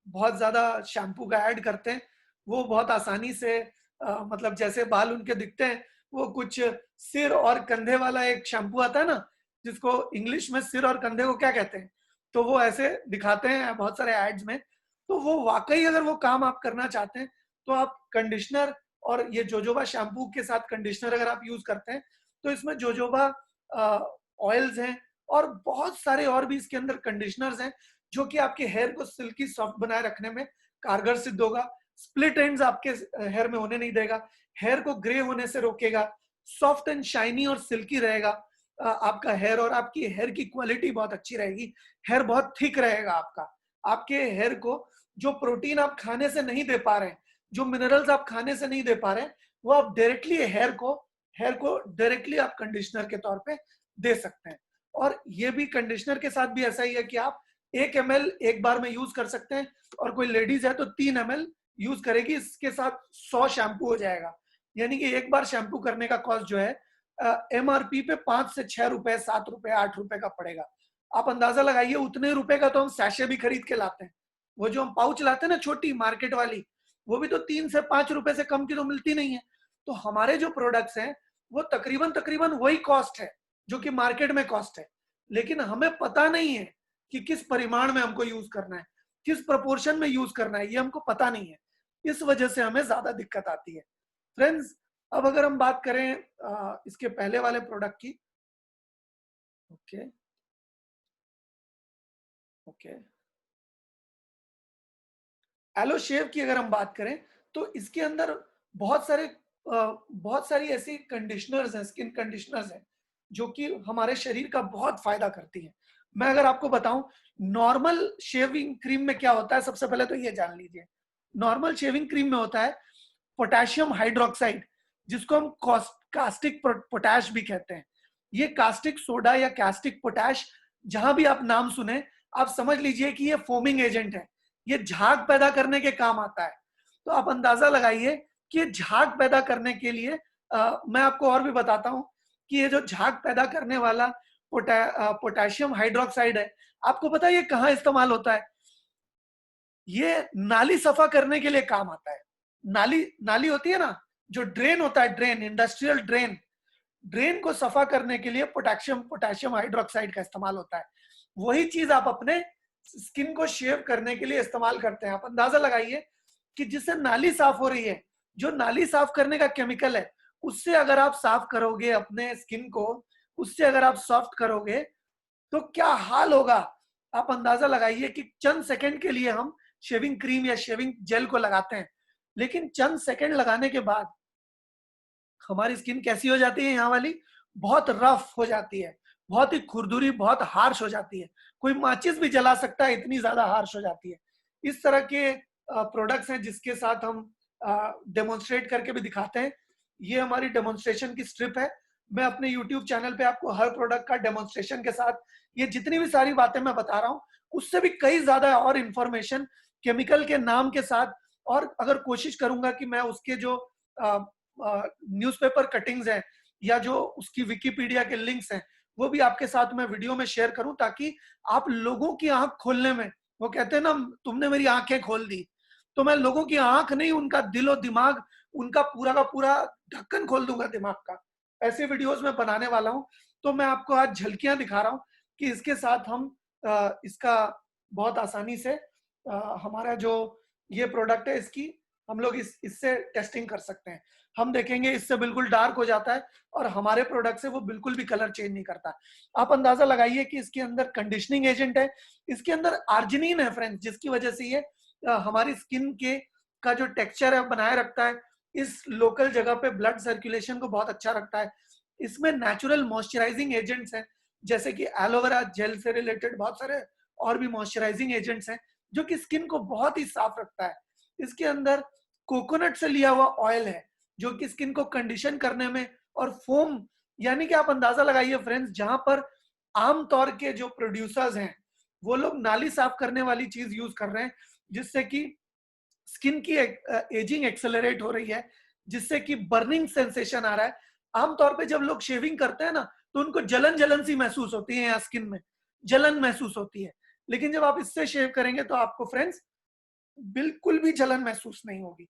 बहुत ज्यादा शैम्पू का ऐड करते हैं, वो बहुत आसानी से मतलब जैसे बाल उनके दिखते हैं, वो कुछ सिर और कंधे वाला एक शैम्पू आता है ना, जिसको इंग्लिश में सिर और कंधे को क्या कहते हैं, तो वो ऐसे दिखाते हैं बहुत सारे एड्स में। तो वो वाकई अगर वो काम आप करना चाहते हैं, तो आप कंडीशनर और ये जोजोबा शैम्पू के साथ कंडीशनर अगर आप यूज करते हैं, तो इसमें जोजोबा ऑयल्स हैं और बहुत सारे और भी इसके अंदर कंडीशनर्स हैं, जो कि आपके हेयर को सिल्की सॉफ्ट बनाए रखने में कारगर सिद्ध होगा। स्प्लिट एंड्स आपके हेयर में होने नहीं देगा, हेयर को ग्रे होने से रोकेगा, सॉफ्ट एंड शाइनी और सिल्की रहेगा आपका हेयर, और आपकी हेयर की क्वालिटी बहुत अच्छी रहेगी। हेयर बहुत थिक रहेगा आपका। आपके हेयर को जो प्रोटीन आप खाने से नहीं दे पा रहे हैं, जो मिनरल्स आप खाने से नहीं दे पा रहे हैं, वो आप डायरेक्टली हेयर को डायरेक्टली आप कंडीशनर के तौर पे दे सकते हैं। और ये भी कंडीशनर के साथ भी ऐसा ही है कि आप 1 ml एक बार में यूज कर सकते हैं, और कोई लेडीज है तो 3 ml यूज करेगी, इसके साथ 100 शैम्पू हो जाएगा। यानी कि एक बार शैम्पू करने का कॉस्ट जो है MRP पे 5 से 6 रुपए, 7 रुपए, 8 रुपए का पड़ेगा। आप अंदाजा लगाइए, उतने रुपए का तो हम सैशे भी खरीद के लाते हैं। वो जो हम पाउच लाते हैं ना छोटी मार्केट वाली, वो भी तो 3 से 5 रुपए से कम की तो मिलती नहीं है। तो हमारे जो प्रोडक्ट्स हैं वो तकरीबन तकरीबन वही कॉस्ट है जो कि मार्केट में कॉस्ट है, लेकिन हमें पता नहीं है कि किस परिमाण में हमको यूज करना है, किस प्रोपोर्शन में यूज करना है, ये हमको पता नहीं है। इस वजह से हमें ज्यादा दिक्कत आती है। फ्रेंड्स, अब अगर हम बात करें इसके पहले वाले प्रोडक्ट की, ओके ओके, एलो शेव की अगर हम बात करें तो इसके अंदर बहुत सारी ऐसी कंडीशनर्स हैं, स्किन कंडीशनर्स हैं जो कि हमारे शरीर का बहुत फायदा करती हैं। मैं अगर आपको बताऊं नॉर्मल शेविंग क्रीम में क्या होता है, सबसे पहले तो ये जान लीजिए। नॉर्मल शेविंग क्रीम में होता है पोटेशियम हाइड्रोक्साइड, जिसको हम कास्टिक पोटैश भी कहते हैं। ये कास्टिक सोडा या कास्टिक पोटैश, जहां भी आप नाम सुने आप समझ लीजिए कि ये फोमिंग एजेंट है, ये झाग पैदा करने के काम आता है। तो आप अंदाजा लगाइए कि ये झाग पैदा करने के लिए मैं आपको और भी बताता हूं कि ये जो झाग पैदा करने वाला पोटेशियम हाइड्रोक्साइड है, आपको पता है ये कहाँ इस्तेमाल होता है? ये नाली सफा करने के लिए काम आता है। नाली नाली होती है ना, जो ड्रेन होता है, ड्रेन, इंडस्ट्रियल ड्रेन, ड्रेन को सफा करने के लिए पोटेशियम हाइड्रोक्साइड का इस्तेमाल होता है। वही चीज आप अपने स्किन को शेव करने के लिए इस्तेमाल करते हैं। आप अंदाजा लगाइए कि जिससे नाली साफ हो रही है, जो नाली साफ करने का केमिकल है, उससे अगर आप साफ करोगे अपने स्किन को, उससे अगर आप सॉफ्ट करोगे तो क्या हाल होगा। आप अंदाजा लगाइए कि चंद सेकंड के लिए हम शेविंग क्रीम या शेविंग जेल को लगाते हैं, लेकिन चंद सेकंड लगाने के बाद हमारी स्किन कैसी हो जाती है, यहाँ वाली बहुत रफ हो जाती है, बहुत ही खुरदुरी, बहुत हार्श हो जाती है। कोई माचिस भी जला सकता है, इतनी ज्यादा हार्श हो जाती है। इस तरह के प्रोडक्ट्स हैं जिसके साथ हम डेमोन्स्ट्रेट करके भी दिखाते हैं। ये हमारी डेमोन्स्ट्रेशन की स्ट्रिप है। मैं अपने यूट्यूब चैनल पे आपको हर प्रोडक्ट का डेमोन्स्ट्रेशन के साथ, ये जितनी भी सारी बातें मैं बता रहा हूँ उससे भी कई ज्यादा और इंफॉर्मेशन केमिकल के नाम के साथ, और अगर कोशिश करूंगा कि मैं उसके जो न्यूज़पेपर कटिंग्स हैं या जो उसकी विकिपीडिया के लिंक्स हैं वो भी आपके साथ मैं वीडियो में शेयर करूं, ताकि आप लोगों की आंख खोलने में, वो कहते हैं ना तुमने मेरी आंखें खोल दी, तो मैं लोगों की आंख नहीं, उनका दिल और दिमाग, उनका पूरा का पूरा ढक्कन खोल दूंगा दिमाग का। ऐसे वीडियोस में बनाने वाला हूं। तो मैं आपको आज झलकियां दिखा रहा हूं कि इसके साथ हम इसका बहुत आसानी से हमारा जो ये प्रोडक्ट है इसकी हम लोग इससे टेस्टिंग कर सकते हैं। हम देखेंगे इससे बिल्कुल डार्क हो जाता है और हमारे प्रोडक्ट से वो बिल्कुल भी कलर चेंज नहीं करता। आप अंदाजा लगाइए कि इसके अंदर कंडीशनिंग एजेंट है, इसके अंदर आर्जिनिन है फ्रेंड्स, जिसकी वजह से ये हमारी स्किन के का जो टेक्सचर है बनाए रखता है, इस लोकल जगह पे ब्लड सर्कुलेशन को बहुत अच्छा रखता है। इसमें नेचुरल मॉइस्चराइजिंग एजेंट्स हैं, जैसे कि एलोवेरा जेल से रिलेटेड बहुत सारे और भी मॉइस्चराइजिंग एजेंट्स हैं जो कि स्किन को बहुत ही साफ रखता है। इसके अंदर कोकोनट से लिया हुआ ऑयल है जो कि स्किन को कंडीशन करने में, और फोम, यानी कि आप अंदाजा लगाइए फ्रेंड्स, जहां पर आमतौर के जो प्रोड्यूसर्स हैं वो लोग नाली साफ करने वाली चीज यूज कर रहे हैं, जिससे कि स्किन की एजिंग एक्सेलरेट हो रही है, जिससे कि बर्निंग सेंसेशन आ रहा है। आमतौर पे जब लोग शेविंग करते हैं ना तो उनको जलन जलन सी महसूस होती है, यहाँ स्किन में जलन महसूस होती है, लेकिन जब आप इससे शेव करेंगे तो आपको फ्रेंड्स बिल्कुल भी जलन महसूस नहीं होगी।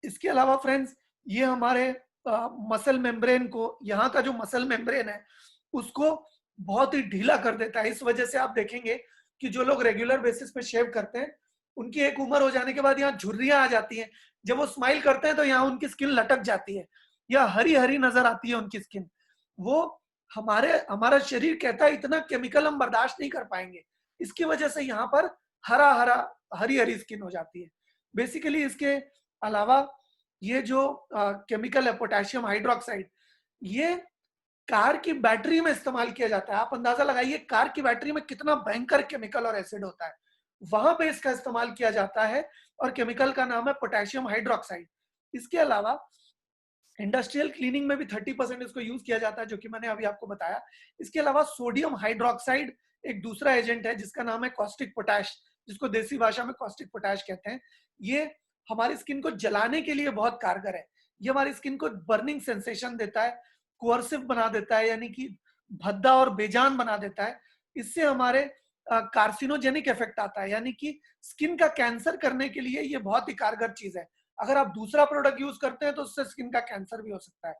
इसके अलावा फ्रेंड्स ये हमारे मसल मेम्ब्रेन को, यहाँ का जो मसल मेम्ब्रेन है उसको बहुत ही ढीला कर देता है। इस वजह से आप देखेंगे कि जो लोग रेगुलर बेसिस पे शेव करते हैं उनकी एक उम्र हो जाने के बाद यहाँ झुर्रियां आ जाती हैं। जब वो स्माइल करते हैं तो यहाँ उनकी स्किन लटक जाती है या हरी हरी नजर आती है उनकी स्किन। वो हमारा शरीर कहता है इतना केमिकल हम बर्दाश्त नहीं कर पाएंगे, इसकी वजह से यहाँ पर हरा हरा हरी हरी स्किन हो जाती है। बेसिकली इसके अलावा ये जो केमिकल है पोटेशियम हाइड्रोक्साइड, ये कार की बैटरी में इस्तेमाल किया जाता है। आप अंदाजा लगाइए कार की बैटरी में कितना भयंकर केमिकल और एसिड होता है, वहां पे इसका इस्तेमाल किया जाता है, और केमिकल का नाम है पोटेशियम हाइड्रोक्साइड। इसके अलावा इंडस्ट्रियल क्लीनिंग में भी 30% इसको यूज किया जाता है, जो कि मैंने अभी आपको बताया। इसके अलावा सोडियम हाइड्रोक्साइड एक दूसरा एजेंट है जिसका नाम है कॉस्टिक पोटैश, जिसको देसी भाषा में कॉस्टिक पोटैश कहते हैं। ये हमारी स्किन को जलाने के लिए बहुत कारगर है। ये हमारी स्किन को बर्निंग सेंसेशन देता है, कोर्सिव बना देता है, यानी कि भद्दा और बेजान बना देता है। इससे हमारे कार्सिनोजेनिक इफेक्ट आता है, यानी कि स्किन का कैंसर करने के लिए ये बहुत ही कारगर चीज है। अगर आप दूसरा प्रोडक्ट यूज करते हैं तो उससे स्किन का कैंसर भी हो सकता है।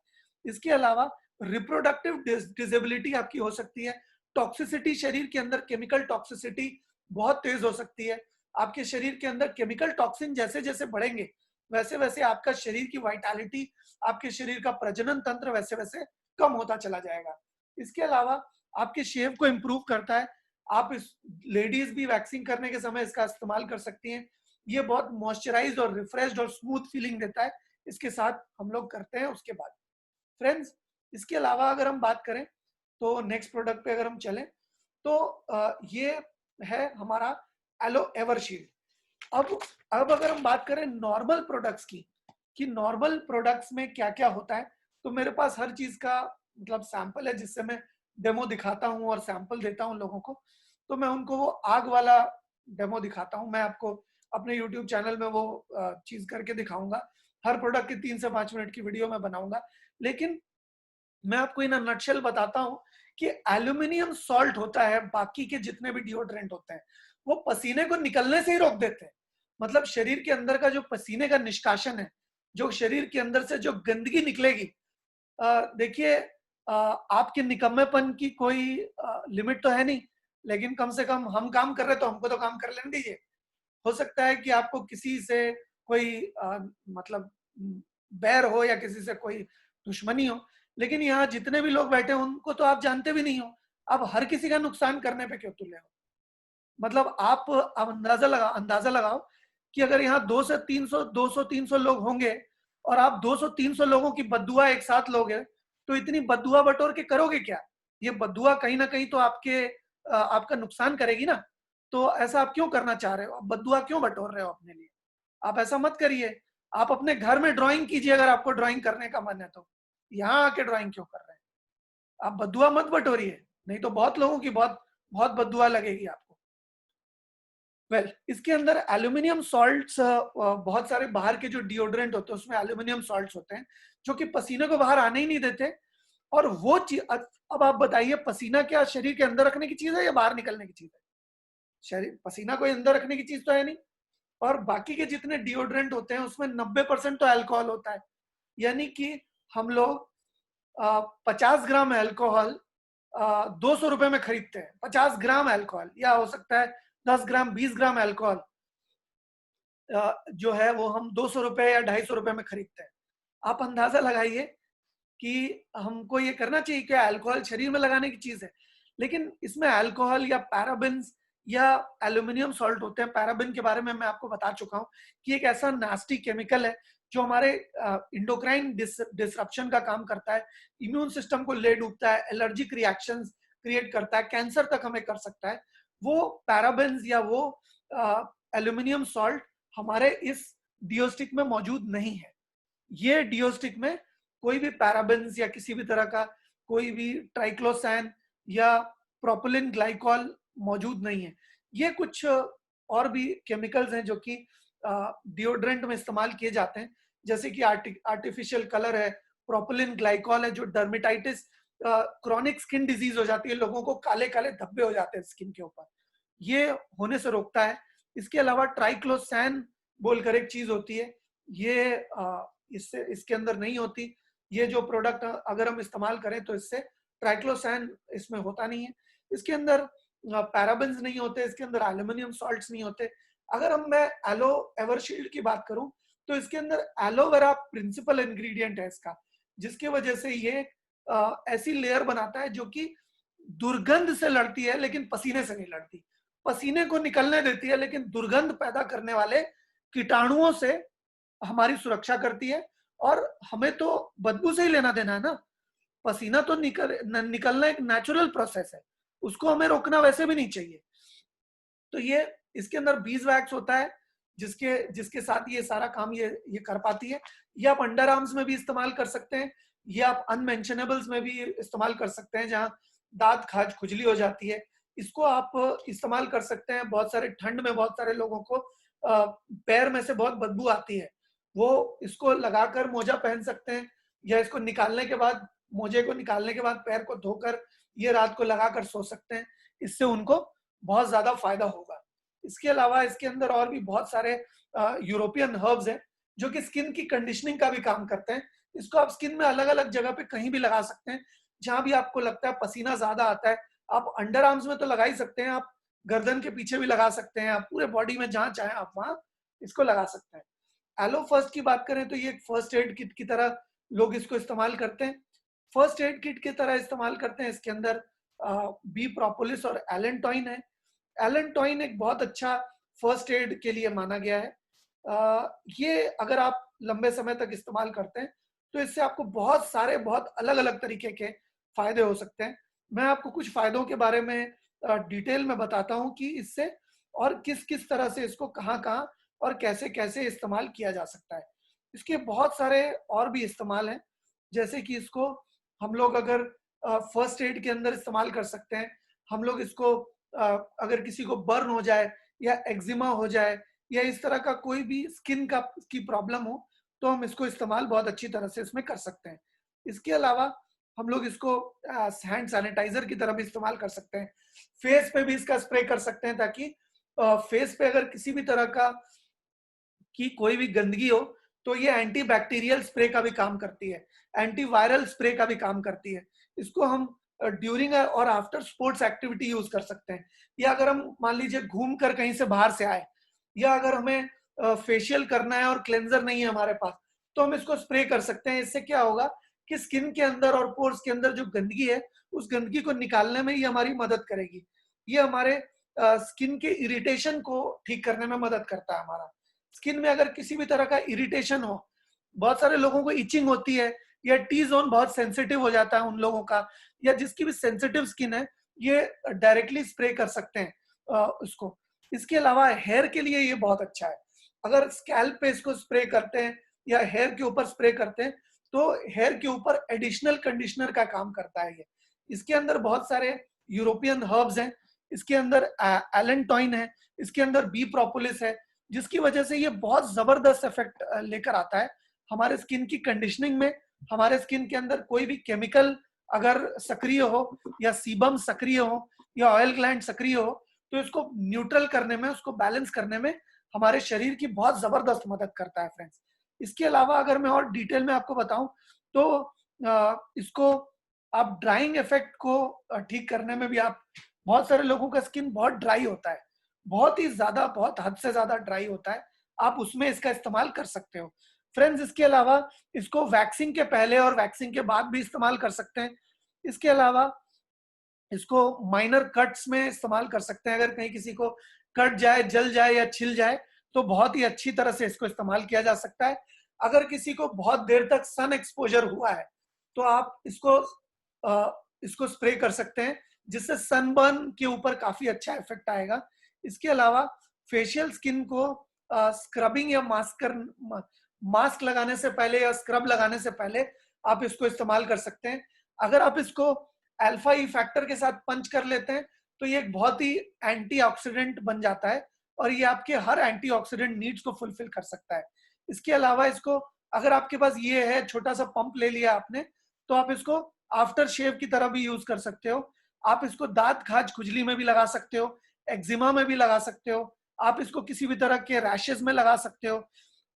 इसके अलावा रिप्रोडक्टिव डिसेबिलिटी आपकी हो सकती है। टॉक्सिसिटी, शरीर के अंदर केमिकल टॉक्सिसिटी बहुत तेज हो सकती है। आपके शरीर के अंदर केमिकल टॉक्सिन जैसे जैसे बढ़ेंगे वैसे वैसे आपका शरीर की वाइटैलिटी, आपके शरीर का प्रजनन तंत्र वैसे वैसे कम होता चला जाएगा। इसके अलावा आपके शेव को इम्प्रूव करता है। आप इस लेडीज भी वैक्सिंग करने के समय इसका इस्तेमाल कर सकती हैं। ये बहुत मॉइस्चराइज्ड और रिफ्रेश्ड और स्मूथ फीलिंग देता है। इसके साथ हम लोग करते हैं उसके बाद फ्रेंड्स। इसके अलावा अगर हम बात करें तो नेक्स्ट प्रोडक्ट पे अगर हम चलें तो ये है हमारा एलो एवरशील्ड। अब अगर हम बात करें नॉर्मल प्रोडक्ट्स की, कि नॉर्मल प्रोडक्ट्स में क्या क्या होता है, तो मेरे पास हर चीज का मतलब सैंपल है जिससे मैं डेमो दिखाता हूँ और सैंपल देता हूँ लोगों को। तो मैं उनको वो आग वाला डेमो दिखाता हूँ। मैं आपको अपने यूट्यूब चैनल में वो चीज करके दिखाऊंगा। हर प्रोडक्ट की 3 से 5 मिनट की वीडियो मैं बनाऊंगा। लेकिन मैं आपको इन नटशेल बताता हूँ कि एल्यूमिनियम सॉल्ट होता है, बाकी के जितने भी डिओड्रेंट होते हैं वो पसीने को निकलने से ही रोक देते हैं। मतलब शरीर के अंदर का जो पसीने का निष्कासन है, जो शरीर के अंदर से जो गंदगी निकलेगी, देखिए आपके निकम्मेपन की कोई लिमिट तो है नहीं, लेकिन कम से कम हम काम कर रहे तो हमको तो काम कर लेने दीजिए। हो सकता है कि आपको किसी से कोई मतलब बैर हो या किसी से कोई दुश्मनी हो, लेकिन यहाँ जितने भी लोग बैठे हैं उनको तो आप जानते भी नहीं हो। आप हर किसी का नुकसान करने पे क्यों तुले हो? मतलब आप अंदाजा लगाओ कि अगर यहाँ 200-300 लोग होंगे और आप 200-300 लोगों की बद्दुआ एक साथ लोगे, तो इतनी बद्दुआ बटोर के करोगे क्या? ये बद्दुआ कहीं ना कहीं तो आपका नुकसान करेगी ना। तो ऐसा आप क्यों करना चाह रहे हो? आप बद्दुआ क्यों बटोर रहे हो अपने लिए? आप ऐसा मत करिए। आप अपने घर में ड्राइंग कीजिए अगर आपको ड्राइंग करने का मन है तो। यहाँ आके ड्राइंग क्यों कर रहे हैं? आप बद्दुआ मत बटोरिए, नहीं तो बहुत लोगों की बहुत बहुत बद्दुआ लगेगी आपको। इसके अंदर एल्यूमिनियम सॉल्ट्स, बहुत सारे बाहर के जो डिओड्रेंट होते हैं उसमें एल्यूमिनियम सॉल्ट्स होते हैं जो कि पसीने को बाहर आने ही नहीं देते। और वो चीज, अब आप बताइए, पसीना क्या शरीर के अंदर रखने की चीज है या बाहर निकलने की चीज है? शरीर पसीना कोई अंदर रखने की चीज तो है नहीं। और बाकी के जितने डिओड्रेंट होते हैं उसमें 90% तो अल्कोहल होता है। यानी कि हम लोग 50 ग्राम अल्कोहल 200 रुपए में खरीदते हैं। 50 ग्राम अल्कोहल, या हो सकता है 10 ग्राम 20 ग्राम अल्कोहल जो है वो हम 200 रुपए या 250 रुपए में खरीदते हैं। आप अंदाजा लगाइए कि हमको ये करना चाहिए क्या? अल्कोहल शरीर में लगाने की चीज है, लेकिन इसमें अल्कोहल या पैराबेन्स या एल्यूमिनियम सॉल्ट होते हैं। पैराबेन के बारे में मैं आपको बता चुका हूँ कि एक ऐसा नास्टी केमिकल है जो हमारे इंडोक्राइन डिसरप्शन का काम करता है, इम्यून सिस्टम को ले डूबता है, एलर्जिक रिएक्शंस क्रिएट करता है, कैंसर तक हमें कर सकता है। वो पैराबेन्स या वो एल्यूमिनियम सॉल्ट हमारे इस डिओस्टिक में मौजूद नहीं है। ये डिओस्टिक में कोई भी पैराबेन्स या किसी भी तरह का कोई भी ट्राइक्लोसैन या प्रोपिलिन ग्लाइकॉल मौजूद नहीं है। ये कुछ और भी केमिकल्स हैं जो कि डिओड्रेंट में इस्तेमाल किए जाते हैं, जैसे कि आर्टिफिशियल कलर है, प्रोपिलिन ग्लाइकॉल है जो डर्मेटाइटिस, क्रॉनिक स्किन डिजीज हो जाती है, लोगों को काले काले धब्बे हो जाते हैं स्किन के ऊपर, ये होने से रोकता है। इसके अलावा ट्राइक्लोसैन बोलकर एक चीज होती है, ये इससे इसके अंदर नहीं होती। ये जो प्रोडक्ट अगर हम इस्तेमाल करें तो इससे ट्राइक्लोसैन इसमें होता नहीं है। इसके अंदर पैराबेन्स नहीं होते, इसके अंदर एल्यूमिनियम सॉल्ट्स नहीं होते। अगर हम मैं एलो एवरशील्ड की बात करूं तो इसके अंदर एलोवेरा प्रिंसिपल इंग्रेडिएंट है इसका, जिसकी वजह से ये ऐसी लेयर बनाता है जो कि दुर्गंध से लड़ती है लेकिन पसीने से नहीं लड़ती। पसीने को निकलने देती है लेकिन दुर्गंध पैदा करने वाले कीटाणुओं से हमारी सुरक्षा करती है। और हमें तो बदबू से ही लेना देना है ना। पसीना तो निकलना एक नेचुरल प्रोसेस है, उसको हमें रोकना वैसे भी नहीं चाहिए। तो ये इसके अंदर बीज वैक्स होता है जिसके जिसके साथ ये सारा काम ये कर पाती है। ये आप अंडर आर्म्स में भी इस्तेमाल कर सकते हैं, ये आप अनमेंशनेबल्स में भी इस्तेमाल कर सकते हैं जहां दांत खाज खुजली हो जाती है, इसको आप इस्तेमाल कर सकते हैं। बहुत सारे ठंड में बहुत सारे लोगों को पैर में से बहुत बदबू आती है, वो इसको लगाकर मोजा पहन सकते हैं, या इसको निकालने के बाद, मोजे को निकालने के बाद पैर को धोकर ये रात को लगाकर सो सकते हैं। इससे उनको बहुत ज्यादा फायदा होगा। इसके अलावा इसके अंदर और भी बहुत सारे यूरोपियन हर्ब्स हैं जो कि स्किन की कंडीशनिंग का भी काम करते हैं। इसको आप स्किन में अलग अलग जगह पे कहीं भी लगा सकते हैं, जहां भी आपको लगता है पसीना ज्यादा आता है। आप अंडर आर्म्स में तो लगा ही सकते हैं, आप गर्दन के पीछे भी लगा सकते हैं, आप पूरे बॉडी में जहां चाहें आप वहां इसको लगा सकते हैं। एलो फर्स्ट की बात करें तो ये एक फर्स्ट एड किट की तरह लोग इसको इस्तेमाल करते हैं। फर्स्ट एड किट की तरह इस्तेमाल करते हैं। इसके अंदर बी प्रोपोलिस और एलेंटॉइन है। एलेंटॉइन एक बहुत अच्छा फर्स्ट एड के लिए माना गया है। ये अगर आप लंबे समय तक इस्तेमाल करते हैं तो इससे आपको बहुत सारे बहुत अलग अलग तरीके के फायदे हो सकते हैं। मैं आपको कुछ फायदों के बारे में डिटेल में बताता हूं कि इससे और किस किस तरह से इसको कहाँ कहाँ और कैसे कैसे इस्तेमाल किया जा सकता है। इसके बहुत सारे और भी इस्तेमाल हैं, जैसे कि इसको हम लोग अगर फर्स्ट एड के अंदर इस्तेमाल कर सकते हैं। हम लोग इसको अगर किसी को बर्न हो जाए या एक्जिमा हो जाए या इस तरह का कोई भी स्किन का की प्रॉब्लम हो, तो हम इसको इस्तेमाल बहुत अच्छी तरह से इसमें कर सकते हैं। इसके अलावा हम लोग इसको हैंड सैनिटाइजर की तरह भी इस्तेमाल कर सकते हैं। फेस पे भी इसका स्प्रे कर सकते हैं, ताकि फेस पे अगर किसी भी तरह का की कोई भी गंदगी हो तो ये एंटी बैक्टीरियल स्प्रे का भी काम करती है, एंटीवायरल स्प्रे का भी काम करती है। इसको हम ड्यूरिंग और आफ्टर स्पोर्ट्स एक्टिविटी यूज कर सकते हैं। या अगर हम मान लीजिए घूम कर कहीं से बाहर से आए, या अगर हमें फेशियल करना है और क्लेंजर नहीं है हमारे पास, तो हम इसको स्प्रे कर सकते हैं। इससे क्या होगा कि स्किन के अंदर और पोर्स के अंदर जो गंदगी है, उस गंदगी को निकालने में ये हमारी मदद करेगी। ये हमारे स्किन के इरिटेशन को ठीक करने में मदद करता है। हमारा स्किन में अगर किसी भी तरह का इरिटेशन हो, बहुत सारे लोगों को इचिंग होती है, या टी जोन बहुत सेंसिटिव हो जाता है उन लोगों का, या जिसकी भी सेंसिटिव स्किन है, ये डायरेक्टली स्प्रे कर सकते हैं उसको। इसके अलावा हेयर के लिए ये बहुत अच्छा है। अगर स्कैल्प पे इसको स्प्रे करते हैं या हेयर के ऊपर स्प्रे करते हैं, तो हेयर के ऊपर एडिशनल कंडीशनर का काम करता है ये। इसके अंदर बहुत सारे यूरोपियन हर्ब्स हैं, इसके अंदर एलेंटॉइन है, इसके अंदर बी प्रोपोलिस है, जिसकी वजह से ये बहुत जबरदस्त इफेक्ट लेकर आता है हमारे स्किन की कंडीशनिंग में। हमारे स्किन के अंदर कोई भी केमिकल अगर सक्रिय हो, या सीबम सक्रिय हो, या ऑयल ग्लैंड सक्रिय हो, तो इसको न्यूट्रल करने में, उसको बैलेंस करने में हमारे शरीर की बहुत जबरदस्त मदद करता है फ्रेंड्स। इसके अलावा अगर मैं और डिटेल में आपको बताऊं तो इसको आप ड्राइंग इफेक्ट को ठीक करने में भी आप, बहुत सारे लोगों का स्किन बहुत ड्राई होता है, बहुत ही ज्यादा, बहुत हद से ज्यादा ड्राई होता है, आप उसमें इसका इस्तेमाल कर सकते हो फ्रेंड्स। इसके अलावा इसको वैक्सिंग के पहले और वैक्सिंग के बाद भी इस्तेमाल कर सकते हैं। इसके अलावा इसको माइनर कट्स में इस्तेमाल कर सकते हैं। अगर कहीं किसी को कट जाए, जल जाए या छिल जाए, तो बहुत ही अच्छी तरह से इसको इस्तेमाल किया जा सकता है। अगर किसी को बहुत देर तक सन एक्सपोजर हुआ है, तो आप इसको स्प्रे कर सकते हैं, जिससे सनबर्न के ऊपर काफी अच्छा इफेक्ट आएगा। इसके अलावा फेशियल स्किन को स्क्रबिंग या मास्क लगाने से पहले या स्क्रब लगाने से पहले आप इसको इस्तेमाल कर सकते हैं। अगर आप इसको अल्फा ई फैक्टर के साथ पंच कर लेते हैं, तो ये एक बहुत ही एंटीऑक्सीडेंट बन जाता है, और ये आपके हर एंटीऑक्सीडेंट नीड्स को फुलफिल कर सकता है। इसके अलावा इसको, अगर आपके पास ये है, छोटा सा पंप ले लिया आपने, तो आप इसको आफ्टर शेव की तरह भी यूज कर सकते हो। आप इसको दांत खाज खुजली में भी लगा सकते हो, एक्जिमा में भी लगा सकते हो, आप इसको किसी भी तरह के रैशेज में लगा सकते हो।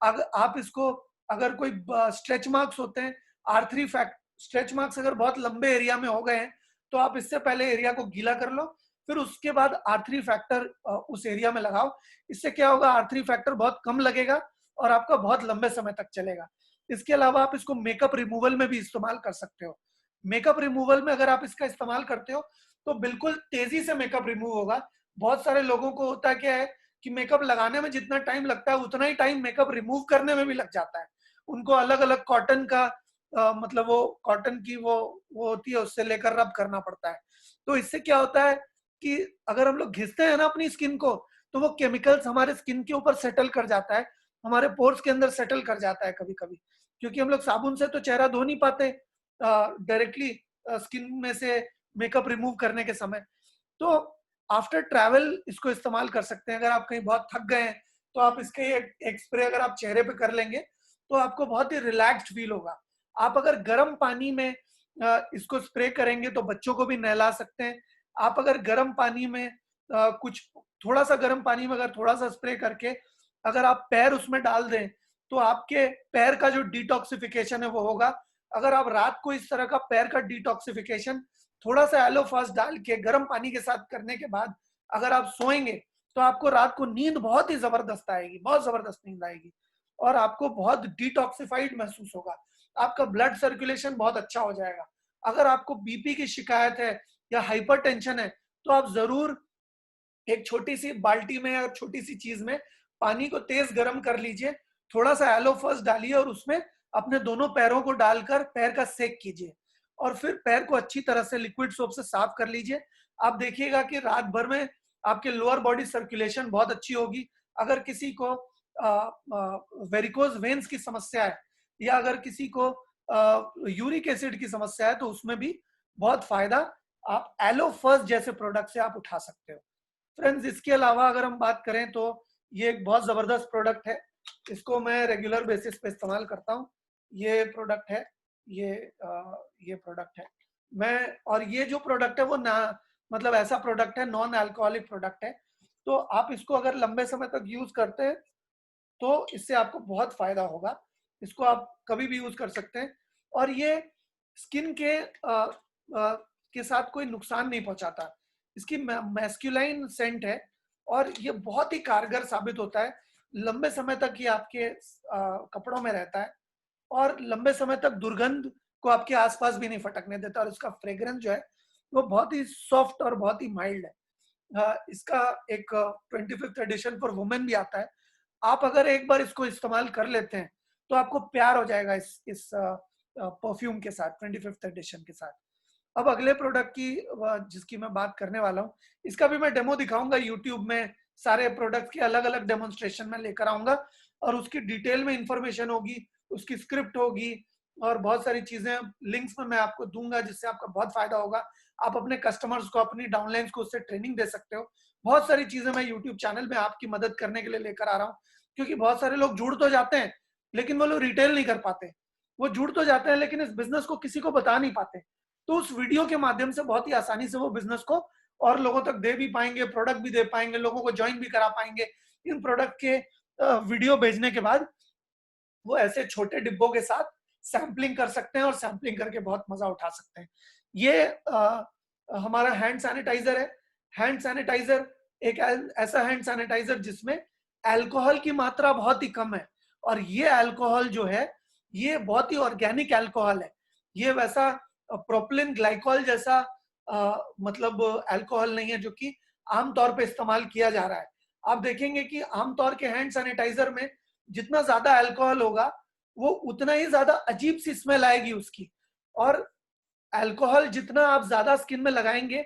अगर आप इसको, अगर कोई स्ट्रेच मार्क्स होते हैं, आर्थरी फैक्ट स्ट्रेच मार्क्स अगर बहुत लंबे एरिया में हो गए हैं, तो आप इससे पहले एरिया को गीला कर लो, फिर उसके बाद आर्थरी फैक्टर उस एरिया में लगाओ। इससे क्या होगा, आर्थरी फैक्टर बहुत कम लगेगा और आपका बहुत लंबे समय तक चलेगा। इसके अलावा आप इसको मेकअप रिमूवल में भी इस्तेमाल कर सकते हो। मेकअप रिमूवल में अगर आप इसका इस्तेमाल करते हो, तो बिल्कुल तेजी से मेकअप रिमूव होगा। बहुत सारे लोगों को होता क्या है कि मेकअप लगाने में जितना टाइम लगता है, उतना ही टाइम मेकअप रिमूव करने में भी लग जाता है। उनको अलग अलग कॉटन का मतलब वो कॉटन की वो होती है, उससे लेकर रब करना पड़ता है। तो इससे क्या होता है कि अगर हम लोग घिसते हैं ना अपनी स्किन को, तो वो केमिकल्स हमारे स्किन के ऊपर सेटल कर जाता है, हमारे पोर्स के अंदर सेटल कर जाता है कभी कभी, क्योंकि हम लोग साबुन से तो चेहरा धो नहीं पाते डायरेक्टली स्किन में से मेकअप रिमूव करने के समय। तो आफ्टर ट्रैवल इसको इस्तेमाल कर सकते हैं। अगर आप कहीं बहुत थक गए हैं तो आप इसके एक स्प्रे अगर आप चेहरे पे कर लेंगे तो आपको बहुत ही रिलैक्स्ड फील होगा। आप अगर गर्म पानी में इसको स्प्रे करेंगे तो बच्चों को भी नहला सकते हैं। आप अगर गर्म पानी में कुछ थोड़ा सा गर्म पानी में अगर थोड़ा सा स्प्रे करके अगर आप पैर उसमें डाल दें तो आपके पैर का जो डिटॉक्सिफिकेशन है वो होगा। अगर आप रात को इस तरह का पैर का डिटॉक्सिफिकेशन थोड़ा सा एलो फर्स्ट डाल के गर्म पानी के साथ करने के बाद अगर आप सोएंगे तो आपको रात को नींद बहुत ही जबरदस्त आएगी, बहुत जबरदस्त नींद आएगी और आपको बहुत डिटॉक्सिफाइड महसूस होगा। आपका ब्लड सर्कुलेशन बहुत अच्छा हो जाएगा। अगर आपको बीपी की शिकायत है या हाइपरटेंशन है तो आप जरूर एक छोटी सी बाल्टी में या छोटी सी चीज में पानी को तेज गर्म कर लीजिए, थोड़ा सा एलो फर्स्ट डालिए और उसमें अपने दोनों पैरों को डालकर पैर का सेक कीजिए और फिर पैर को अच्छी तरह से लिक्विड सोप से साफ कर लीजिए। आप देखिएगा कि रात भर में आपके लोअर बॉडी सर्कुलेशन बहुत अच्छी होगी। अगर किसी को वेरिकोज वेन्स की समस्या है या अगर किसी को यूरिक एसिड की समस्या है तो उसमें भी बहुत फायदा आप एलो फर्स्ट जैसे प्रोडक्ट से आप उठा सकते हो। फ्रेंड्स, इसके अलावा अगर हम बात करें तो ये एक बहुत जबरदस्त प्रोडक्ट है। इसको मैं रेगुलर बेसिस पे इस्तेमाल करता हूँ। ये प्रोडक्ट है, ये ये प्रोडक्ट है मैं, और ये जो प्रोडक्ट है वो ना मतलब ऐसा प्रोडक्ट है, नॉन अल्कोहलिक प्रोडक्ट है। तो आप इसको अगर लंबे समय तक यूज करते हैं तो इससे आपको बहुत फायदा होगा। इसको आप कभी भी यूज कर सकते हैं और ये स्किन के साथ कोई नुकसान नहीं पहुंचाता। इसकी मैस्कुलाइन सेंट है और ये बहुत ही कारगर साबित होता है। लंबे समय तक ये आपके कपड़ों में रहता है और लंबे समय तक दुर्गंध को आपके आसपास भी नहीं फटकने देता और इसका फ्रेग्रेंस जो है वो बहुत ही सॉफ्ट और बहुत ही माइल्ड है। इसका एक 25th एडिशन फॉर वुमेन भी आता है। आप अगर एक बार इसको इस्तेमाल कर लेते हैं तो आपको प्यार हो जाएगा इस परफ्यूम के साथ, 25th एडिशन के साथ। अब अगले प्रोडक्ट की जिसकी मैं बात करने वाला हूँ, इसका भी मैं डेमो दिखाऊंगा यूट्यूब में। सारे प्रोडक्ट की अलग अलग डेमोन्स्ट्रेशन में लेकर आऊंगा और उसकी डिटेल में इंफॉर्मेशन होगी, उसकी स्क्रिप्ट होगी और बहुत सारी चीजें लिंक्स में मैं आपको दूंगा जिससे आपका बहुत फायदा होगा। आप अपने कस्टमर्स को, अपनी डाउनलाइंस को उससे ट्रेनिंग दे सकते हो। बहुत सारी चीजें मैं यूट्यूब चैनल में आपकी मदद करने के लिए लेकर आ रहा हूँ, क्योंकि बहुत सारे लोग जुड़ तो जाते हैं लेकिन वो लोग रिटेल नहीं कर पाते। वो जुड़ तो जाते हैं लेकिन इस बिजनेस को किसी को बता नहीं पाते। तो उस वीडियो के माध्यम से बहुत ही आसानी से वो बिजनेस को और लोगों तक दे भी पाएंगे, प्रोडक्ट भी दे पाएंगे, लोगों को ज्वाइन भी करा पाएंगे। इन प्रोडक्ट के वीडियो भेजने के बाद वो ऐसे छोटे डिब्बों के साथ सैम्पलिंग कर सकते हैं और सैम्पलिंग करके बहुत मजा उठा सकते हैं। ये हमारा हैंड सैनिटाइजर है। हैंड सैनिटाइजर एक ऐसा हैंड सैनिटाइजर जिसमें अल्कोहल की मात्रा बहुत ही कम है और ये अल्कोहल जो है ये बहुत ही ऑर्गेनिक अल्कोहल है। ये वैसा प्रोपिलीन ग्लाइकॉल जैसा मतलब अल्कोहल नहीं है जो कि आमतौर पे इस्तेमाल किया जा रहा है। आप देखेंगे कि आमतौर के हैंड सैनिटाइजर में जितना ज्यादा अल्कोहल होगा वो उतना ही ज्यादा अजीब सी स्मेल आएगी उसकी। और अल्कोहल जितना आप ज्यादा स्किन में लगाएंगे,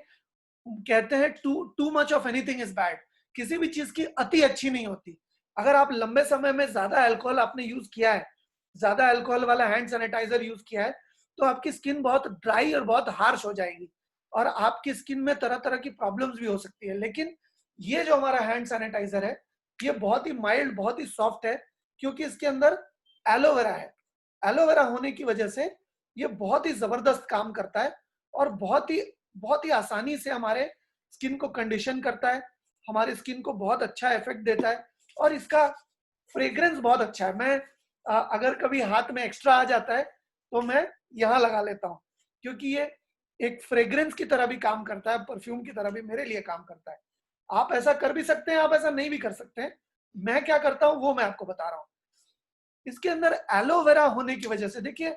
कहते हैं too much of anything is bad. किसी भी चीज की अति अच्छी नहीं होती। अगर आप लंबे समय में ज्यादा अल्कोहल आपने यूज किया है, ज्यादा अल्कोहल वाला हैंड सैनिटाइजर यूज किया है, तो आपकी स्किन बहुत ड्राई और बहुत हार्श हो जाएगी और आपकी स्किन में तरह तरह की प्रॉब्लम्स भी हो सकती है। लेकिन ये जो हमारा हैंड सैनिटाइजर है ये बहुत ही माइल्ड, बहुत ही सॉफ्ट है, क्योंकि इसके अंदर एलोवेरा है। एलोवेरा होने की वजह से ये बहुत ही जबरदस्त काम करता है और बहुत ही आसानी से हमारे स्किन को कंडीशन करता है, हमारे स्किन को बहुत अच्छा इफेक्ट देता है और इसका फ्रेग्रेंस बहुत अच्छा है। मैं अगर कभी हाथ में एक्स्ट्रा आ जाता है तो मैं यहाँ लगा लेता हूँ, क्योंकि ये एक फ्रेग्रेंस की तरह भी काम करता है, परफ्यूम की तरह भी मेरे लिए काम करता है। आप ऐसा कर भी सकते हैं, आप ऐसा नहीं भी कर सकते हैं। मैं क्या करता हूँ वो मैं आपको बता रहा हूँ। इसके अंदर एलोवेरा होने की वजह से, देखिए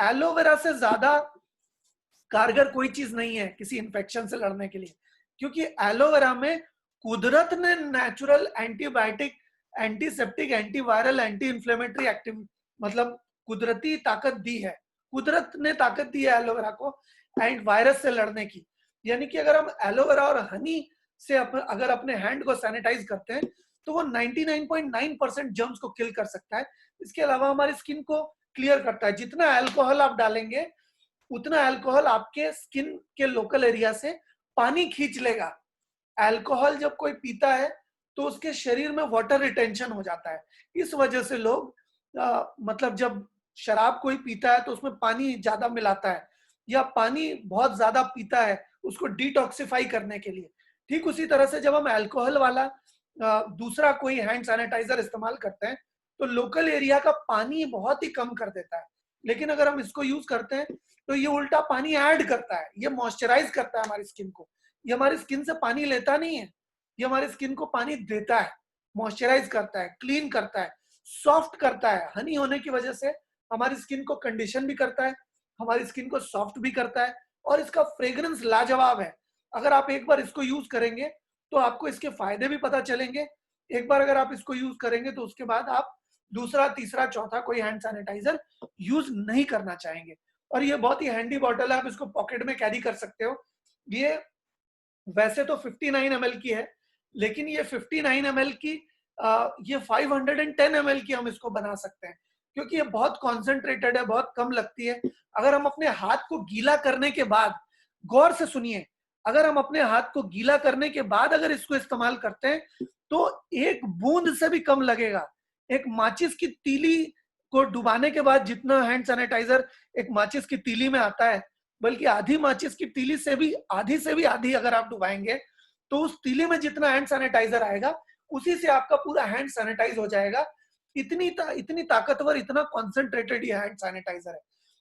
एलोवेरा से ज्यादा कारगर कोई चीज नहीं है किसी इंफेक्शन से लड़ने के लिए, क्योंकि एलोवेरा में कुदरत ने natural antibiotic, antiseptic, antiviral, anti inflammatory active मतलब कुदरती ताकत दी है। कुदरत ने ताकत दी है एलोवेरा को एंड वायरस से लड़ने की। यानी कि अगर हम एलोवेरा और हनी से अगर अपने हैंड को सैनिटाइज करते हैं तो वो 99.9% जर्म्स को किल कर सकता है। इसके अलावा हमारी स्किन को क्लियर करता है। जितना अल्कोहल आप डालेंगे उतना अल्कोहल आपके स्किन के लोकल एरिया से पानी खींच लेगा अल्कोहल जब कोई पीता है तो उसके शरीर में वाटर रिटेंशन हो जाता है। इस वजह से लोग मतलब जब शराब कोई पीता है तो उसमें पानी ज्यादा मिलाता है, या पानी बहुत ज्यादा पीता है उसको डिटॉक्सिफाई करने के लिए। ठीक उसी तरह से जब हम अल्कोहल वाला दूसरा कोई हैंड सैनिटाइजर इस्तेमाल करते हैं तो लोकल एरिया का पानी बहुत ही कम कर देता है। लेकिन अगर हम इसको यूज करते हैं तो ये उल्टा पानी ऐड करता है, ये मॉइस्चराइज करता है हमारी स्किन को। ये हमारी स्किन से पानी लेता नहीं है, ये हमारी स्किन को पानी देता है, मॉइस्चराइज करता है, क्लीन करता है, सॉफ्ट करता है। हनी होने की वजह से हमारी स्किन को कंडीशन भी करता है, हमारी स्किन को सॉफ्ट भी करता है, और इसका फ्रेग्रेंस लाजवाब है। अगर आप एक बार इसको यूज करेंगे तो आपको इसके फायदे भी पता चलेंगे। एक बार अगर आप इसको यूज करेंगे तो उसके बाद आप दूसरा तीसरा चौथा कोई हैंड सैनिटाइजर यूज नहीं करना चाहेंगे। और ये बहुत ही हैंडी बॉटल है, आप इसको पॉकेट में कैरी कर सकते हो। ये वैसे तो 59 ml की है, लेकिन ये 59 ml की ये 510 ml की हम इसको बना सकते हैं, क्योंकि ये बहुत कॉन्सेंट्रेटेड है, बहुत कम लगती है। अगर हम अपने हाथ को गीला करने के बाद, गौर से सुनिए, अगर हम अपने हाथ को गीला करने के बाद अगर इसको इस्तेमाल करते हैं तो एक बूंद से भी कम लगेगा। एक माचिस की तीली को डुबाने के बाद जितना हैंड सैनिटाइजर एक माचिस की तीली में आता है, बल्कि आधी माचिस की तीली से भी आधी अगर आप डुबाएंगे तो उस तीली में जितना हैंड सैनिटाइजर आएगा उसी से आपका पूरा हैंड सैनिटाइज हो जाएगा। इतनी ताकतवर, इतना कॉन्सेंट्रेटेड ये हैंड सैनिटाइजर है।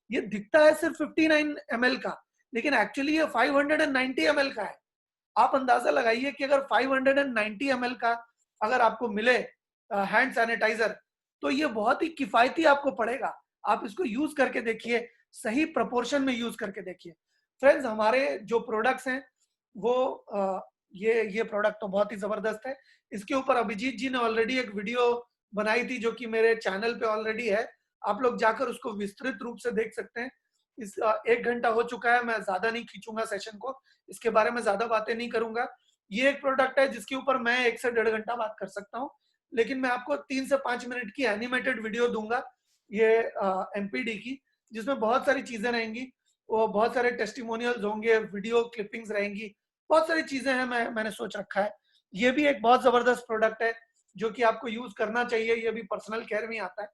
ये दिखता है सिर्फ 59 ml का, लेकिन एक्चुअली ये 590 ml का है। आप अंदाजा लगाइए कि अगर 590 ml का अगर आपको मिले हैंड सैनिटाइजर तो ये बहुत ही किफायती आपको पड़ेगा। आप इसको यूज करके देखिए, सही प्रोपोर्शन में यूज करके देखिए। फ्रेंड्स, हमारे जो प्रोडक्ट्स हैं वो ये प्रोडक्ट तो बहुत ही जबरदस्त है। इसके ऊपर अभिजीत जी ने ऑलरेडी एक वीडियो बनाई थी जो कि मेरे चैनल पे ऑलरेडी है, आप लोग जाकर उसको विस्तृत रूप से देख सकते हैं। इस 1 घंटा हो चुका है, मैं ज्यादा नहीं खींचूंगा सेशन को, इसके बारे में ज्यादा बातें नहीं करूंगा। ये एक प्रोडक्ट है जिसके ऊपर मैं 1 से 1.5 घंटा बात कर सकता हूँ, लेकिन मैं आपको 3 से 5 मिनट की एनिमेटेड वीडियो दूंगा ये एमपीडी की, जिसमें बहुत सारी चीजें रहेंगी, वो बहुत सारे टेस्टिमोनियल्स होंगे, वीडियो क्लिपिंग्स रहेंगी, बहुत सारी चीजें हैं। मैंने सोच रखा है। ये भी एक बहुत जबरदस्त प्रोडक्ट है जो कि आपको यूज करना चाहिए। ये भी पर्सनल केयर में आता है,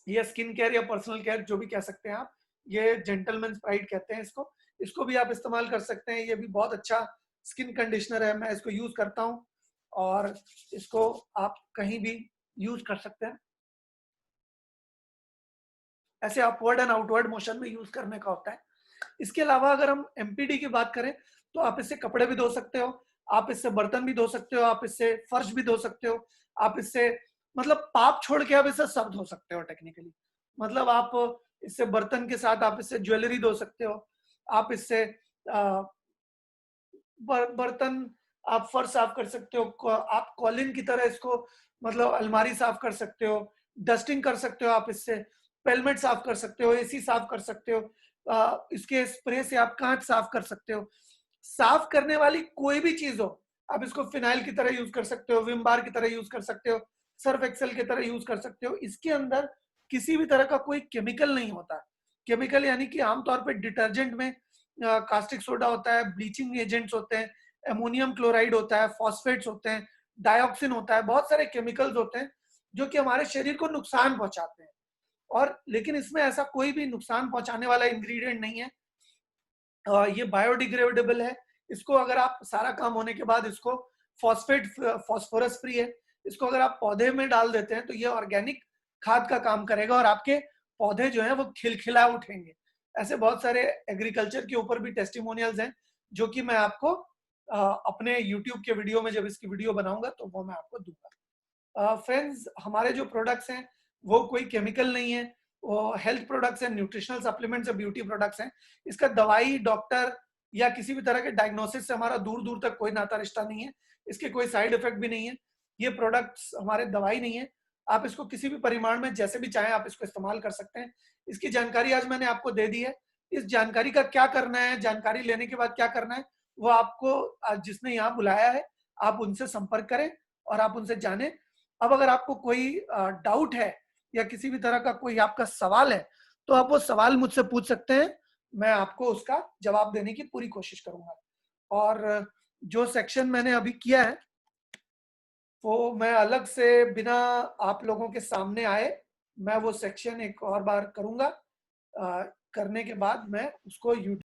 ये स्किन केयर या पर्सनल केयर जो भी कह सकते हैं आप, ये जेंटलमैन स्प्राइट कहते हैं इसको। इसको भी आप इस्तेमाल कर सकते हैं, ये भी बहुत अच्छा स्किन कंडीशनर है, मैं इसको यूज करता हूँ और इसको आप कहीं भी यूज कर सकते हैं। ऐसे अपवर्ड एंड आउटवर्ड मोशन में यूज करने का होता है। इसके अलावा अगर हम एमपीडी की बात करें तो आप इससे कपड़े भी धो सकते हो, आप इससे बर्तन भी धो सकते हो, आप इससे फर्श भी धो सकते हो, आप इससे मतलब पाप छोड़ के आप इससे सब धो सकते हो टेक्निकली। मतलब आप इससे बर्तन के साथ आप इससे ज्वेलरी धो सकते हो, आप इससे बर्तन, आप फर्श साफ कर सकते हो, आप कॉलिन की तरह इसको मतलब अलमारी साफ कर सकते हो, डस्टिंग कर सकते हो, आप इससे पेलमेट साफ कर सकते हो, एसी साफ कर सकते हो, इसके स्प्रे से आप कांच साफ कर सकते हो। साफ करने वाली कोई भी चीज हो, आप इसको फिनाइल की तरह यूज कर सकते हो, विम बार की तरह यूज कर सकते हो, सर्फ एक्सेल की तरह यूज कर सकते हो। इसके अंदर किसी भी तरह का कोई केमिकल नहीं होता। केमिकल यानी कि आमतौर पर डिटर्जेंट में कास्टिक सोडा होता है, ब्लीचिंग एजेंट्स होते हैं, एमोनियम क्लोराइड होता है, फॉस्फेट्स होते हैं, डाइऑक्सिन होता है, बहुत सारे केमिकल्स होते हैं जो कि हमारे शरीर को नुकसान पहुंचाते हैं। और लेकिन इसमें ऐसा कोई भी नुकसान पहुंचाने वाला इंग्रेडिएंट नहीं है। ये बायोडिग्रेडेबल है। इसको अगर आप सारा काम होने के बाद इसको फॉस्फोरस फ्री है, इसको अगर आप पौधे में डाल देते हैं तो ये ऑर्गेनिक खाद का काम करेगा और आपके पौधे जो है वो खिलखिला उठेंगे। ऐसे बहुत सारे एग्रीकल्चर के ऊपर भी टेस्टिमोनियल्स हैं जो कि मैं आपको अपने यूट्यूब के वीडियो में जब इसकी वीडियो बनाऊंगा तो वो मैं आपको दूंगा। फ्रेंड्स, हमारे जो प्रोडक्ट्स हैं वो कोई केमिकल नहीं है, वो हेल्थ प्रोडक्ट्स हैं, न्यूट्रिशनल सप्लीमेंट्स और ब्यूटी प्रोडक्ट्स हैं। इसका दवाई, डॉक्टर या किसी भी तरह के डायग्नोसिस से हमारा दूर दूर तक कोई नाता रिश्ता नहीं है। इसके कोई साइड इफेक्ट भी नहीं है। ये प्रोडक्ट्स हमारे दवाई नहीं है। आप इसको किसी भी परिमाण में जैसे भी चाहें आप इसको इस्तेमाल कर सकते हैं। इसकी जानकारी आज मैंने आपको दे दी है। इस जानकारी का क्या करना है, जानकारी लेने के बाद क्या करना है, वो आपको जिसने यहाँ बुलाया है आप उनसे संपर्क करें और आप उनसे जाने। अब अगर आपको कोई डाउट है या किसी भी तरह का कोई आपका सवाल है तो आप वो सवाल मुझसे पूछ सकते हैं, मैं आपको उसका जवाब देने की पूरी कोशिश करूंगा। और जो सेक्शन मैंने अभी किया है वो मैं अलग से बिना आप लोगों के सामने आए मैं वो सेक्शन एक और बार करूंगा। करने के बाद मैं उसको यूट्यूब